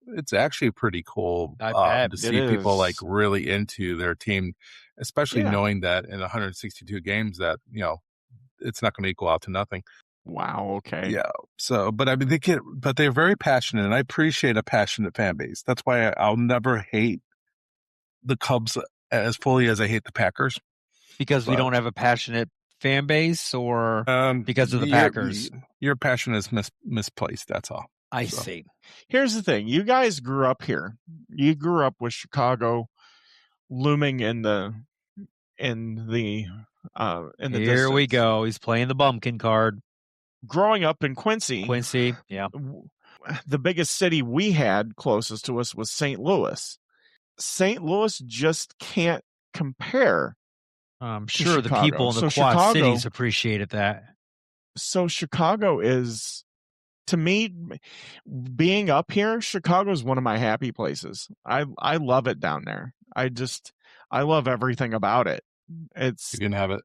it's actually pretty cool to see people like really into their team, especially knowing that in 162 games that it's not going to equal out to nothing. Wow. Okay. Yeah. So, but I mean, but they're very passionate, and I appreciate a passionate fan base. That's why I'll never hate the Cubs as fully as I hate the Packers. Because we don't have a passionate fan base, or because of the Packers? Your passion is misplaced. That's all. I see. Here's the thing: you guys grew up here. You grew up with Chicago looming in the Here we go. He's playing the bumpkin card. Growing up in Quincy, yeah. The biggest city we had closest to us was St. Louis. St. Louis just can't compare. I'm sure the people in the Quad Cities appreciated that. So Chicago is, to me, being up here, Chicago is one of my happy places. I love it down there. I love everything about it. You can have it.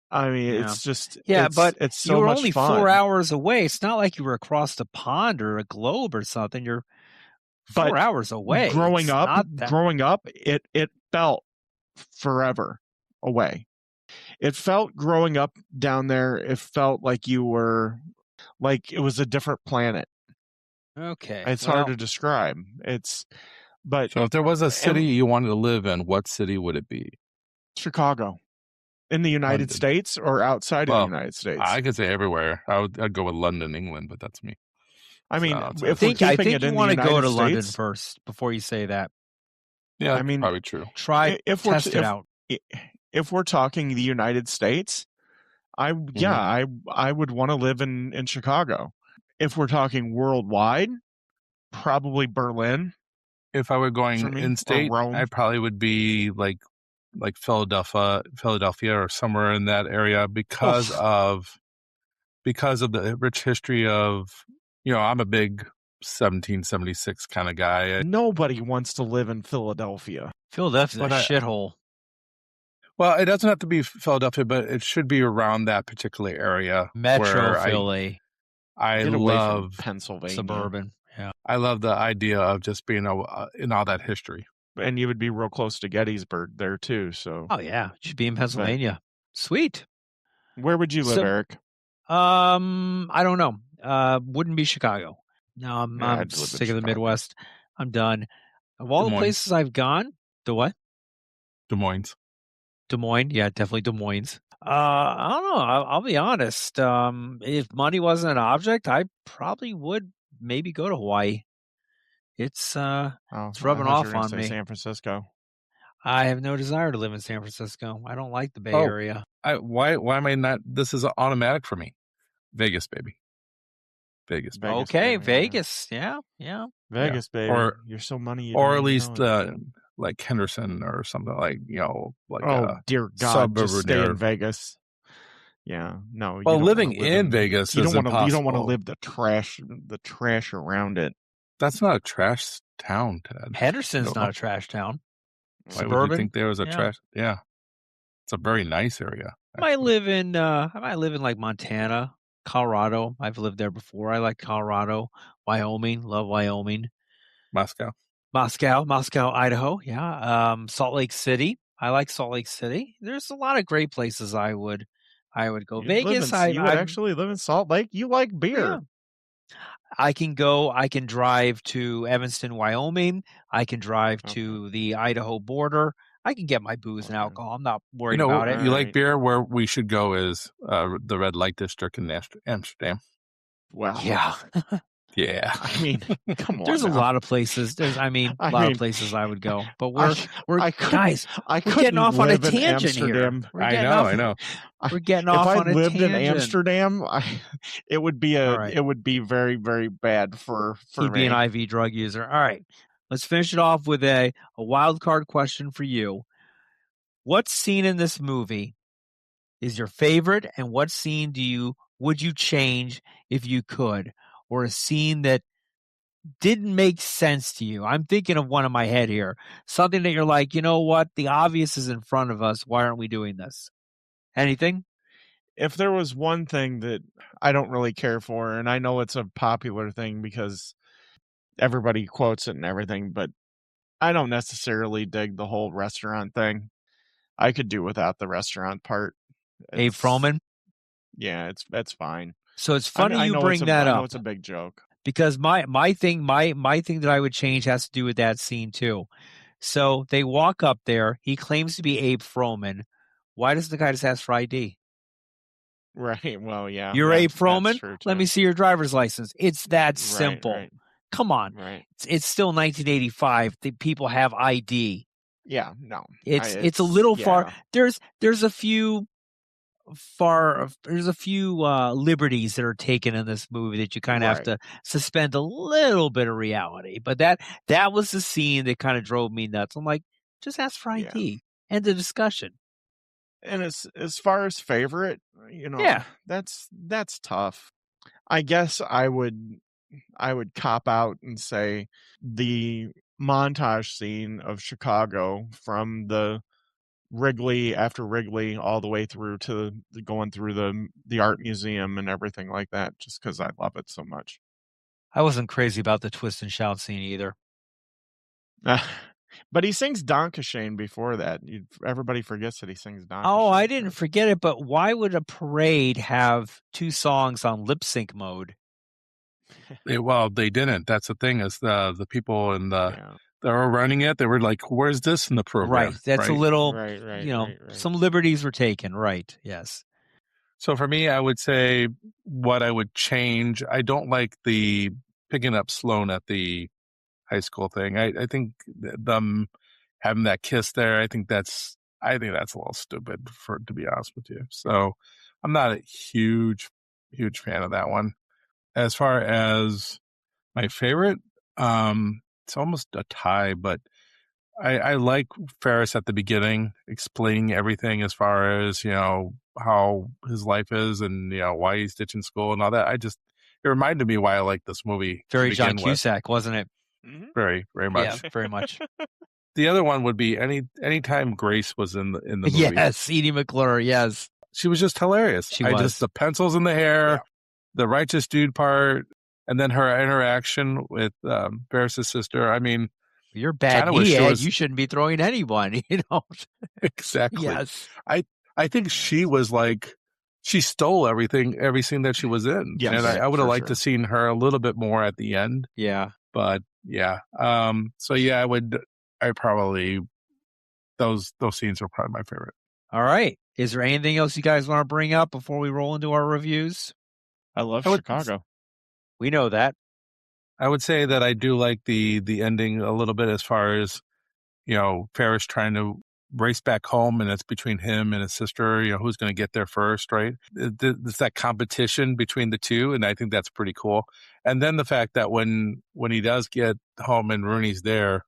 I mean, it's just but it's so you were much only fun. 4 hours away. It's not like you were across the pond or a globe or something. You're 4 hours away. Growing up, it felt forever away. It felt growing up down there. It felt like you were like it was a different planet. Okay, it's hard to describe. But So if there was a city you wanted to live in, what city would it be? Chicago. In the United London. States or outside of Well, the United States? I could say everywhere. I'd go with London, England, but that's me. I mean, So, if I we're keeping think it you in the want to United go to States, London first before you say that. Yeah, I that's mean, probably true. Try test it out. If we're talking the United States, I would want to live in Chicago. If we're talking worldwide, probably Berlin. If I were For going me, in or state, Rome. I probably would be like Philadelphia or somewhere in that area because of the rich history of, I'm a big 1776 kind of guy. Nobody wants to live in Philadelphia. Philadelphia's a But shithole. Well, it doesn't have to be Philadelphia, but it should be around that particular area. Metro where Philly. I Get away love from Pennsylvania. Suburban. Yeah. I love the idea of just being in all that history. And you would be real close to Gettysburg there too. So, Oh yeah, you should be in Pennsylvania. Sweet. where would you live, Eric? I don't know. Wouldn't be Chicago. No, I'm Yeah, I'd live in sick of the Chicago. Midwest. I'm done. Of all Des the Moines. places I've gone, the what? Des Moines. Des Moines, yeah, definitely Des Moines. I don't know. I'll be honest. If money wasn't an object, I probably would maybe go to Hawaii. It's rubbing off on me. San Francisco. I have no desire to live in San Francisco. I don't like the Bay Oh. Area. Why am I not? This is automatic for me. Vegas, baby. Vegas. Baby. Okay, baby, Vegas. Yeah. Vegas, baby. Or- You're so money. You Or don't at even least know it. like Henderson or something like, Oh dear God! suburb Just stay near- in Vegas. Yeah, no. you Well, don't living wanna live in Vegas you is don't wanna, You don't want to impossible. live the trash around it. That's not a trash town, Ted. Henderson's No. not a trash town. Why Suburban? would you think there was a Yeah. trash? Yeah. It's a very nice area. I might actually. live in like Montana, Colorado. I've lived there before. I like Colorado. Wyoming, love Wyoming. Moscow. Moscow, Idaho. Yeah. Salt Lake City. I like Salt Lake City. There's a lot of great places I would go. You Vegas, you would actually live in Salt Lake. You like beer. Yeah. I can drive to Evanston, Wyoming. I can drive to the Idaho border. I can get my booze and Okay. alcohol. I'm not worried about it. You like Alright. beer? Where we should go is the Red Light District in Amsterdam. Well, Yeah. Yeah. I mean, come on. There's a now. lot of places. There's a lot mean, of places I would go. But I we're couldn't- guys, I we're couldn't getting off on a live in tangent here. Amsterdam. We're I getting know. off- I know. We're getting If off I on a lived in tangent. Amsterdam, it would be All right. it would be very, very bad for He'd me. be an IV drug user. All right. Let's finish it off with a wild card question for you. What scene in this movie is your favorite, and what scene would you change if you could? Or a scene that didn't make sense to you? I'm thinking of one in my head here. Something that you're like, you know what? The obvious is in front of us. Why aren't we doing this? Anything? If there was one thing that I don't really care for, and I know it's a popular thing because everybody quotes it and everything, but I don't necessarily dig the whole restaurant thing. I could do without the restaurant part. Abe Froman? Yeah, it's fine. So it's funny I you know bring that I know up. it's a big joke. Because my thing that I would change has to do with that scene too. So they walk up there. He claims to be Abe Froman. Why does the guy just ask for ID? Right. Well, yeah. You're Abe that's Froman? true, Let too. me see your driver's license. It's that simple. Right. Come on. Right. It's still 1985. The people have ID. Yeah. No. It's a little far. yeah. There's a few liberties that are taken in this movie that you kind of have Right. to suspend a little bit of reality. But that was the scene that kind of drove me nuts. I'm like, just ask for Yeah. ID. End the discussion. And as far as favorite, Yeah. that's tough. I guess I would cop out and say the montage scene of Chicago from the Wrigley after Wrigley all the way through to going through the art museum and everything like that, just because I love it so much. I wasn't crazy about the twist and shout scene either. But he sings Dankeschön before that. Everybody forgets that he sings Dankeschön. Oh, I didn't forget it, but why would a parade have two songs on lip sync mode? Well, they didn't. That's the thing is the people in the they were running it. They were like, "Where's this in the program?" Right. That's a little, Right. some liberties were taken. Right. Yes. So for me, I would say what I would change. I don't like the picking up Sloan at the high school thing. I think them having that kiss there. I think that's a little stupid to be honest with you. So I'm not a huge fan of that one. As far as my favorite, it's almost a tie, but I like Ferris at the beginning, explaining everything as far as, how his life is and, why he's ditching school and all that. It reminded me why I like this movie. Very to John begin with. Cusack, wasn't it? Very, very much. Yeah, very much. The other one would be anytime Grace was in the movie. Yes, Edie McClure, yes. She was just hilarious. She was. The pencils in the hair, the righteous dude part, and then her interaction with Ferris's sister. I mean, you're bad Ed. You shouldn't be throwing anyone, Exactly. Yes. I think she was like, she stole every scene that she was in. Yes, and I would have liked to seen her a little bit more at the end. Yeah. But yeah. So yeah, those scenes are probably my favorite. All right. Is there anything else you guys want to bring up before we roll into our reviews? I love Chicago. We know that. I would say that I do like the ending a little bit as far as, Ferris trying to race back home, and it's between him and his sister, who's going to get there first, right? It's that competition between the two, and I think that's pretty cool. And then the fact that when he does get home and Rooney's there,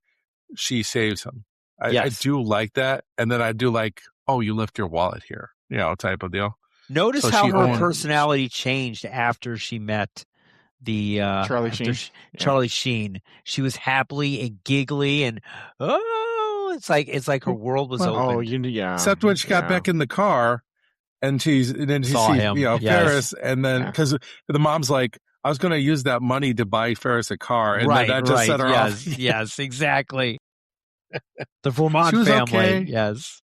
she saves him. I do like that. And then I do like, oh, you left your wallet here, type of deal. Notice how her personality changed after she met the Charlie Sheen. She was happily and giggly, and it's like her world was open. Oh, yeah. Except when she got back in the car, and she sees him, Ferris, and then because the mom's like, I was going to use that money to buy Ferris a car, and then that just set her off. Yes, exactly. The Vermont family, okay. Yes.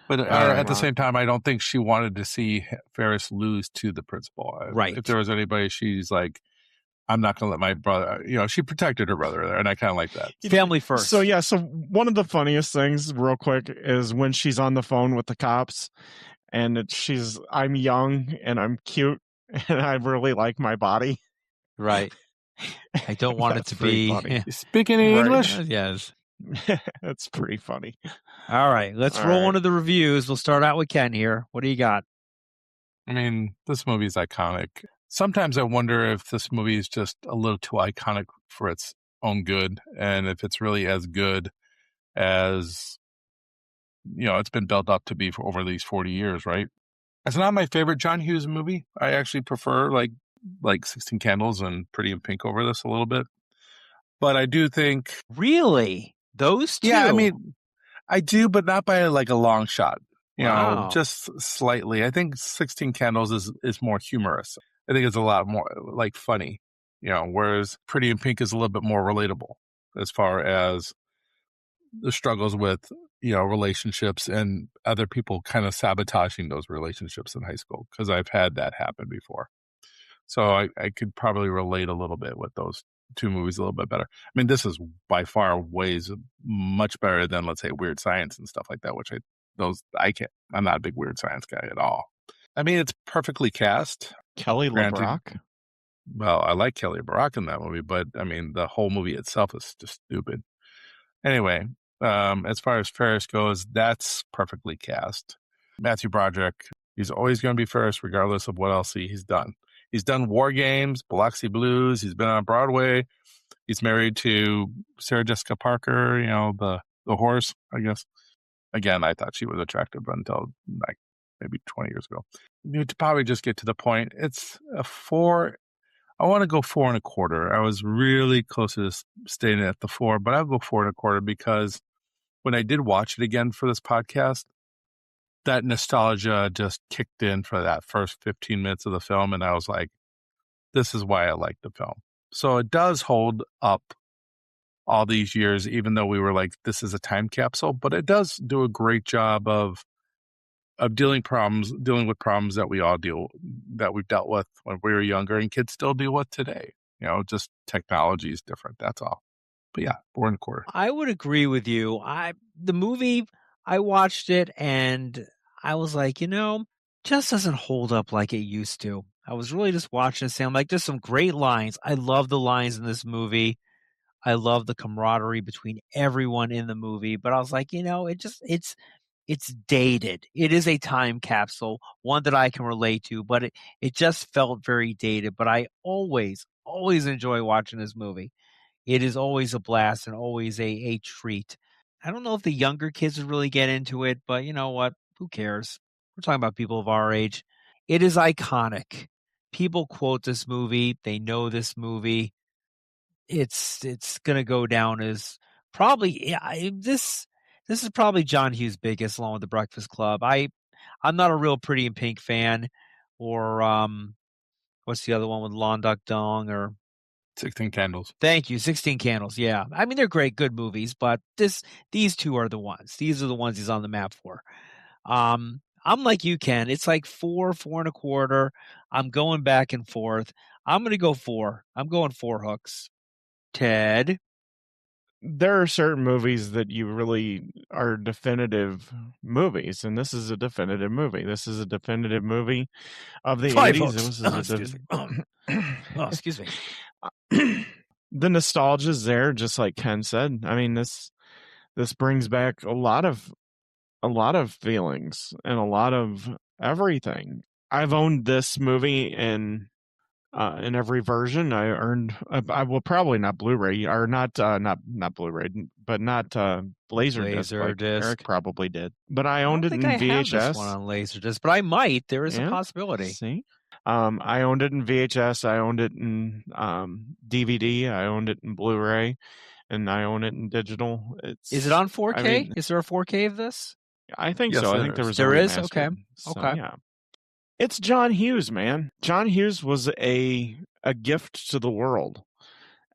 But at the same time, I don't think she wanted to see Ferris lose to the principal. Right. If there was anybody, she's like, I'm not going to let my brother, she protected her brother there, and I kind of like that. Family first. So one of the funniest things, real quick, is when she's on the phone with the cops, and I'm young, and I'm cute, and I really like my body. Right. I don't want it to be. Funny. Speaking English? Yes. That's pretty funny. All right, let's roll into the reviews. We'll start out with Ken here. What do you got? I mean, this movie is iconic. Sometimes I wonder if this movie is just a little too iconic for its own good, and if it's really as good as, it's been built up to be for over these 40 years, right? It's not my favorite John Hughes movie. I actually prefer like 16 Candles and Pretty in Pink over this a little bit. But I do think... Really? Those two? Yeah, I mean, I do, but not by like a long shot. Just slightly. I think 16 Candles is more humorous. I think it's a lot more like funny, whereas Pretty in Pink is a little bit more relatable as far as the struggles with, relationships and other people kind of sabotaging those relationships in high school, because I've had that happen before. So I could probably relate a little bit with those two movies a little bit better. I mean, this is by far ways much better than, let's say, Weird Science and stuff like that, which I'm not a big Weird Science guy at all. I mean, it's perfectly cast. Kelly LeBrock? Well, I like Kelly LeBrock in that movie, but I mean, the whole movie itself is just stupid. Anyway, as far as Ferris goes, that's perfectly cast. Matthew Broderick, he's always going to be Ferris, regardless of what else he's done. He's done War Games, Biloxi Blues. He's been on Broadway. He's married to Sarah Jessica Parker, the horse, I guess. Again, I thought she was attractive until like maybe 20 years ago. You need to probably just get to the point. It's a 4. I want to go 4.25. I was really close to staying at the 4, but I'll go 4.25 because when I did watch it again for this podcast, that nostalgia just kicked in for that first 15 minutes of the film. And I was like, this is why I like the film. So it does hold up all these years, even though we were like, this is a time capsule, but it does do a great job of dealing with problems that we've dealt with when we were younger and kids still deal with today. Just technology is different. That's all. But yeah, 4.25. I would agree with you. The movie, I watched it and I was like, just doesn't hold up like it used to. I was really just watching it saying, like, there's some great lines. I love the lines in this movie. I love the camaraderie between everyone in the movie. But I was like, it's dated. It is a time capsule, one that I can relate to, but it just felt very dated. But I always enjoy watching this movie. It is always a blast and always a treat. I don't know if the younger kids would really get into it, but you know what? Who cares? We're talking about people of our age. It is iconic. People quote this movie. They know this movie. It's gonna go down as probably this is probably John Hughes' biggest, along with The Breakfast Club. I'm not a real Pretty in Pink fan, or what's the other one with Lon Duck Dong, or 16 Candles. Thank you, 16 Candles. Yeah, I mean they're great, good movies, but these two are the ones. These are the ones he's on the map for. I'm like you, Ken. It's like 4.25. I'm going back and forth. I'm going to go 4. I'm going 4 hooks. Ted. There are certain movies that you really are definitive movies, and this is a definitive movie. This is a definitive movie of the 5 80s. hooks. Excuse me. Excuse me. The nostalgia is there, just like Ken said. I mean, this brings back a lot of feelings and a lot of everything. I've owned this movie in every version. I will probably not Blu-ray or not Blu-ray, but not Laserdisc like Laserdisc. Eric probably did. But I I owned don't it think in I have this VHS. one on Laserdisc, but I might. There is a Yeah, possibility. See, I owned it in VHS. I owned it in DVD. I owned it in Blu-ray, and I own it in digital. Is it on 4K? I mean, Is there a 4K of this? I think Yes, so. I there think there is. was There a is? remastered. Okay. So, Okay. yeah. It's John Hughes, man. John Hughes was a gift to the world,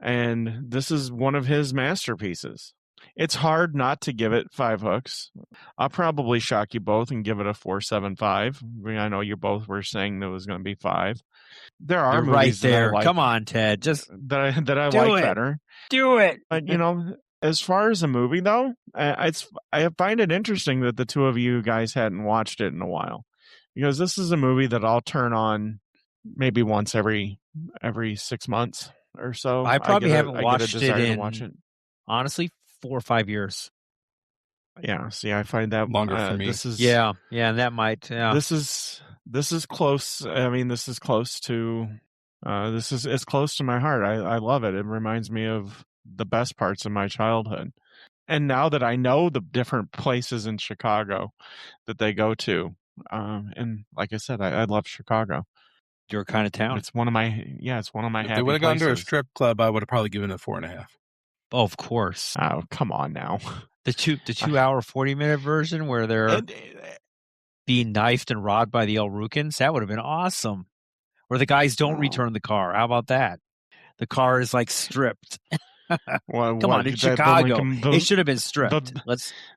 and this is one of his masterpieces. It's hard not to give it 5 hooks. I'll probably shock you both and give it a 4.75. I know you both were saying there was going to be 5. There are You're movies right that I there. like. Come on, Ted. Just that I do like it. better. Do it. But as far as a movie though, I find it interesting that the two of you guys hadn't watched it in a while, because this is a movie that I'll turn on maybe once every 6 months or so. I probably haven't I get a watched it desire to watch it. honestly, 4 or 5 years. Yeah, see, I find that Longer for me. This is Yeah, and that might. Yeah. This is close. I mean, this is close to. It's close to my heart. I love it. It reminds me of the best parts of my childhood. And now that I know the different places in Chicago that they go to, and like I said, I love Chicago. Your kind of town. It's one of my It's one of my If happy they would have gone to a places. strip club, I would have probably given it 4.5. Oh, of course. Oh, come on now. The 2-hour 40-minute version where they're being knifed and robbed by the El Rukins. That would have been awesome. Where the guys don't return the car. How about that? The car is like stripped. Come on, it's Chicago. It should have been stripped.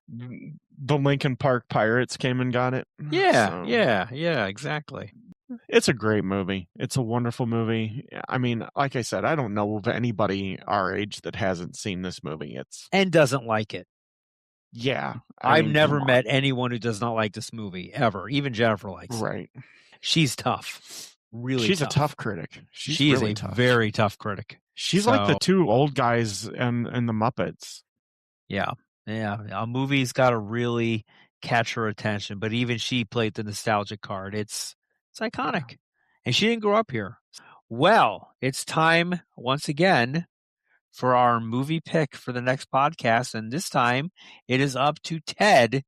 The Lincoln Park Pirates came and got it. Yeah, yeah, exactly. It's a great movie. It's a wonderful movie. I mean, like I said, I don't know of anybody our age that hasn't seen this movie. And doesn't like it. Yeah. I've never met anyone who does not like this movie, ever. Even Jennifer likes it. Right. She's tough. Really She's tough. a tough critic. She really is a tough. very tough critic. She's like the two old guys in the Muppets. Yeah. A movie's got to really catch her attention, but even she played the nostalgic card. It's iconic. And she didn't grow up here. Well, it's time once again for our movie pick for the next podcast. And this time it is up to Ted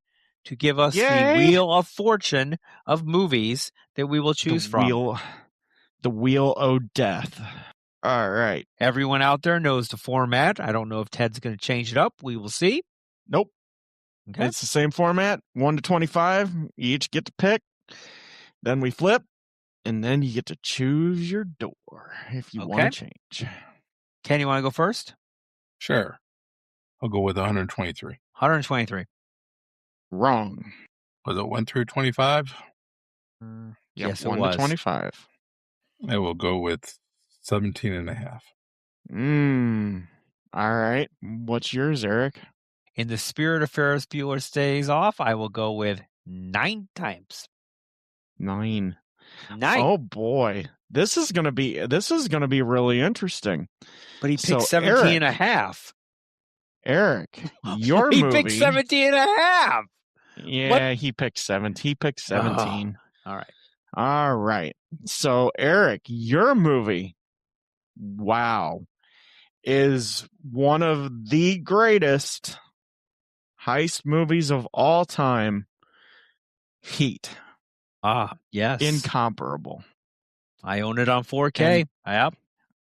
to give us the Wheel of Fortune of movies that we will choose from. The Wheel o' Death. All right. Everyone out there knows the format. I don't know if Ted's going to change it up. We will see. Nope. Okay. It's the same format, 1 to 25. You each get to pick. Then we flip, and then you get to choose your door if you want to change. Ken, you want to go first? Sure. I'll go with 123. 123. Wrong. Was it 1 through 25? Yes, it 1 was. to 25. I will go with 17.5. All right. What's yours, Eric? In the spirit of Ferris Bueller's Days Off, I will go with 9 times. 9. 9. Oh boy. This is gonna be really interesting. But he picked So, 17 and a half. Eric, your He movie. picked 17 and a half. Yeah, he picked 7. He picked 17. All right. All right. So, Eric, your movie, wow, is one of the greatest heist movies of all time. Heat. Yes. Incomparable. I own it on 4K. Yep.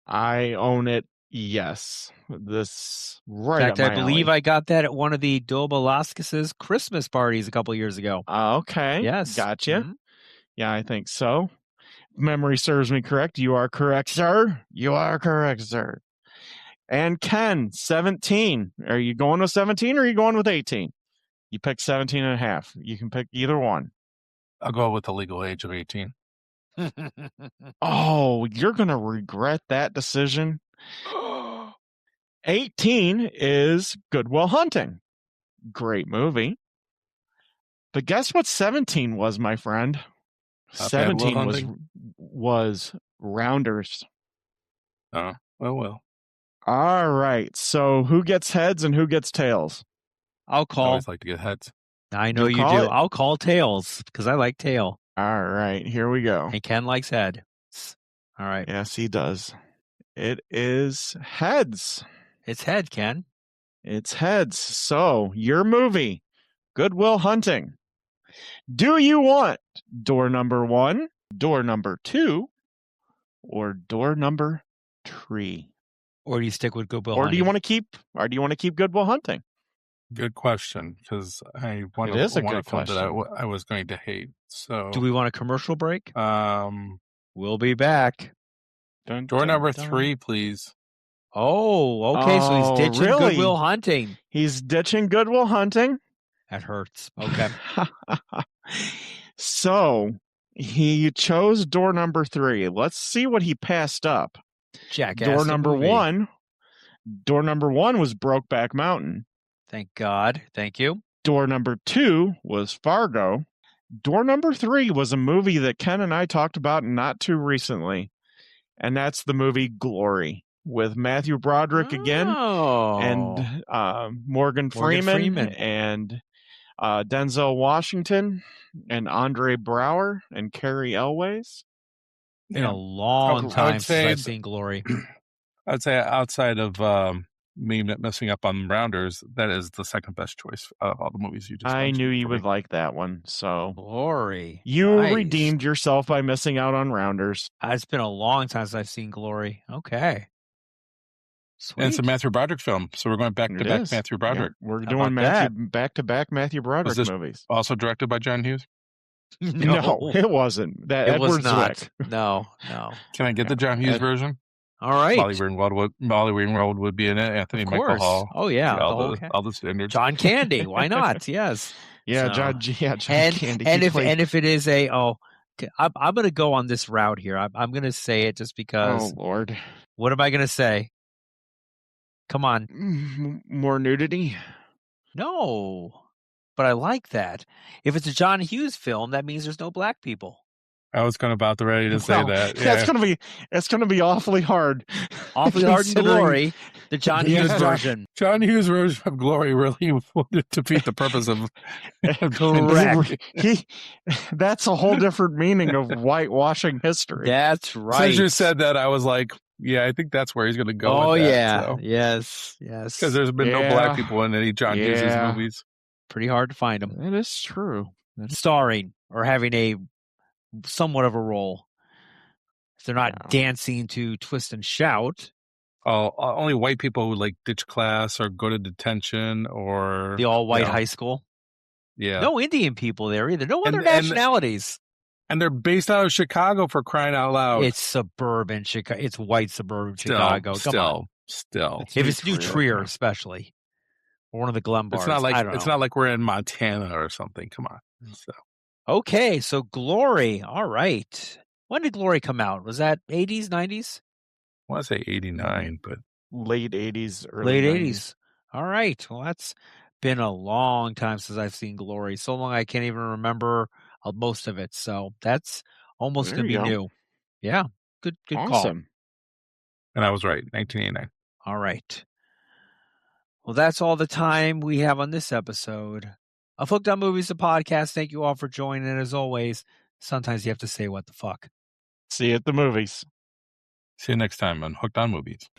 I own it. Yes. This right In fact, up I my believe alley. I got that at one of the Dobelaskis's Christmas parties a couple years ago. Okay. Yes. Gotcha. Mhm. Yeah, I think so. Memory serves me correct. You are correct, sir. You are correct, sir. And Ken, 17. Are you going with 17 or are you going with 18? You picked 17 and a half. You can pick either one. I'll go with the legal age of 18. Oh, you're going to regret that decision. 18 is Good Will Hunting. Great movie. But guess what 17 was, my friend? Not Bad Will 17 Hunting? was Rounders. Oh, well. All right. So who gets heads and who gets tails? I'll I call. always like to get heads. I know you call do. it? I'll call tails because I like tail. All right. Here we go. And Ken likes head. All right. Yes, he does. It is heads. It's head, Ken. It's heads. So your movie, Good Will Hunting. Do you want door number 1, door number 2, or door number 3? Or do you stick with Good Will Or Hunting? do you want to keep Good Will Hunting? Good question, because I want It is a to good film that question. I was going to hate. So, Do we want a commercial break? Door We'll be back. Dun, dun, number dun. 3, please. Oh, okay. So Oh, he's ditching really? Good Will Hunting. He's ditching Good Will Hunting. That hurts. Okay. So he chose door number 3. Let's see what he passed up. Jackass. Door the number movie. 1. Door number 1 was Brokeback Mountain. Thank God. Thank you. Door number 2 was Fargo. Door number 3 was a movie that Ken and I talked about not too recently, and that's the movie Glory with Matthew Broderick again and Morgan Freeman and Denzel Washington and Andre Brower and Carrie Elways. Been a long I time would since say I've seen Glory. I'd say outside of me messing up on Rounders, that is the second best choice of all the movies you just I mentioned knew you for would me. like that one. So Glory. you Nice. redeemed yourself by missing out on Rounders. It's been a long time since I've seen Glory. Okay. Sweet. And it's a Matthew Broderick film, so we're going back to It back is. Matthew Broderick. Yeah, we're How doing about back-to-back Matthew Broderick this- movies. Also directed by John Hughes. No, it wasn't. That It Edward was not. Zwick. No. Can I get the John Hughes Ed- version? All right. Molly Ringwald would be in it. Anthony Of Michael course. Hall. Oh, yeah. Yeah, the whole all the standards. John Candy. Why not? Yes. Yeah, So- John And Candy. and He if played- and if it is I'm going to go on this route here. I'm going to say it just because. oh Lord, What am I going to say? Come on. more nudity. No. But I like that. If it's a John Hughes film, that means there's no black people. I was kind of about ready to say Well, that. That's gonna be awfully hard. Awfully hard in considering- Glory, the John Hughes Yeah. version. John Hughes' version of Glory really would defeat the purpose of Correct. That's a whole different meaning of whitewashing history. That's right. Since you said that, I was like, yeah, I think that's where he's going to go. Oh, with that, yeah. Yes. Because there's been no Yeah. black people in any John Hughes' Yeah. movies. Pretty hard to find them. That is true. Starring or having a somewhat of a role. If they're not Yeah. dancing to Twist and Shout, Only white people who like ditch class or go to detention or the all-white Yeah. high school. yeah. No Indian people there either. No other And- nationalities. And they're based out of Chicago, for crying out loud. It's suburban Chicago. It's white suburban Chicago. Come on. Still. If it's New Trier. Trier, especially, or one of the Glen bars. It's not I don't it's know. not like we're in Montana or something. Come on. So Okay, so Glory. All right. When did Glory come out? Was that 80s, 90s? I want to say 89, but late 80s, early Late 90s. 80s. All right. Well, that's been a long time since I've seen Glory. So long I can't even remember most of it. So that's almost There going to you be go. new. Yeah. Good call. Awesome. And I was right, 1989. All right. Well, that's all the time we have on this episode of Hooked on Movies, the podcast. Thank you all for joining. And as always, sometimes you have to say what the fuck. See you at the movies. See you next time on Hooked on Movies.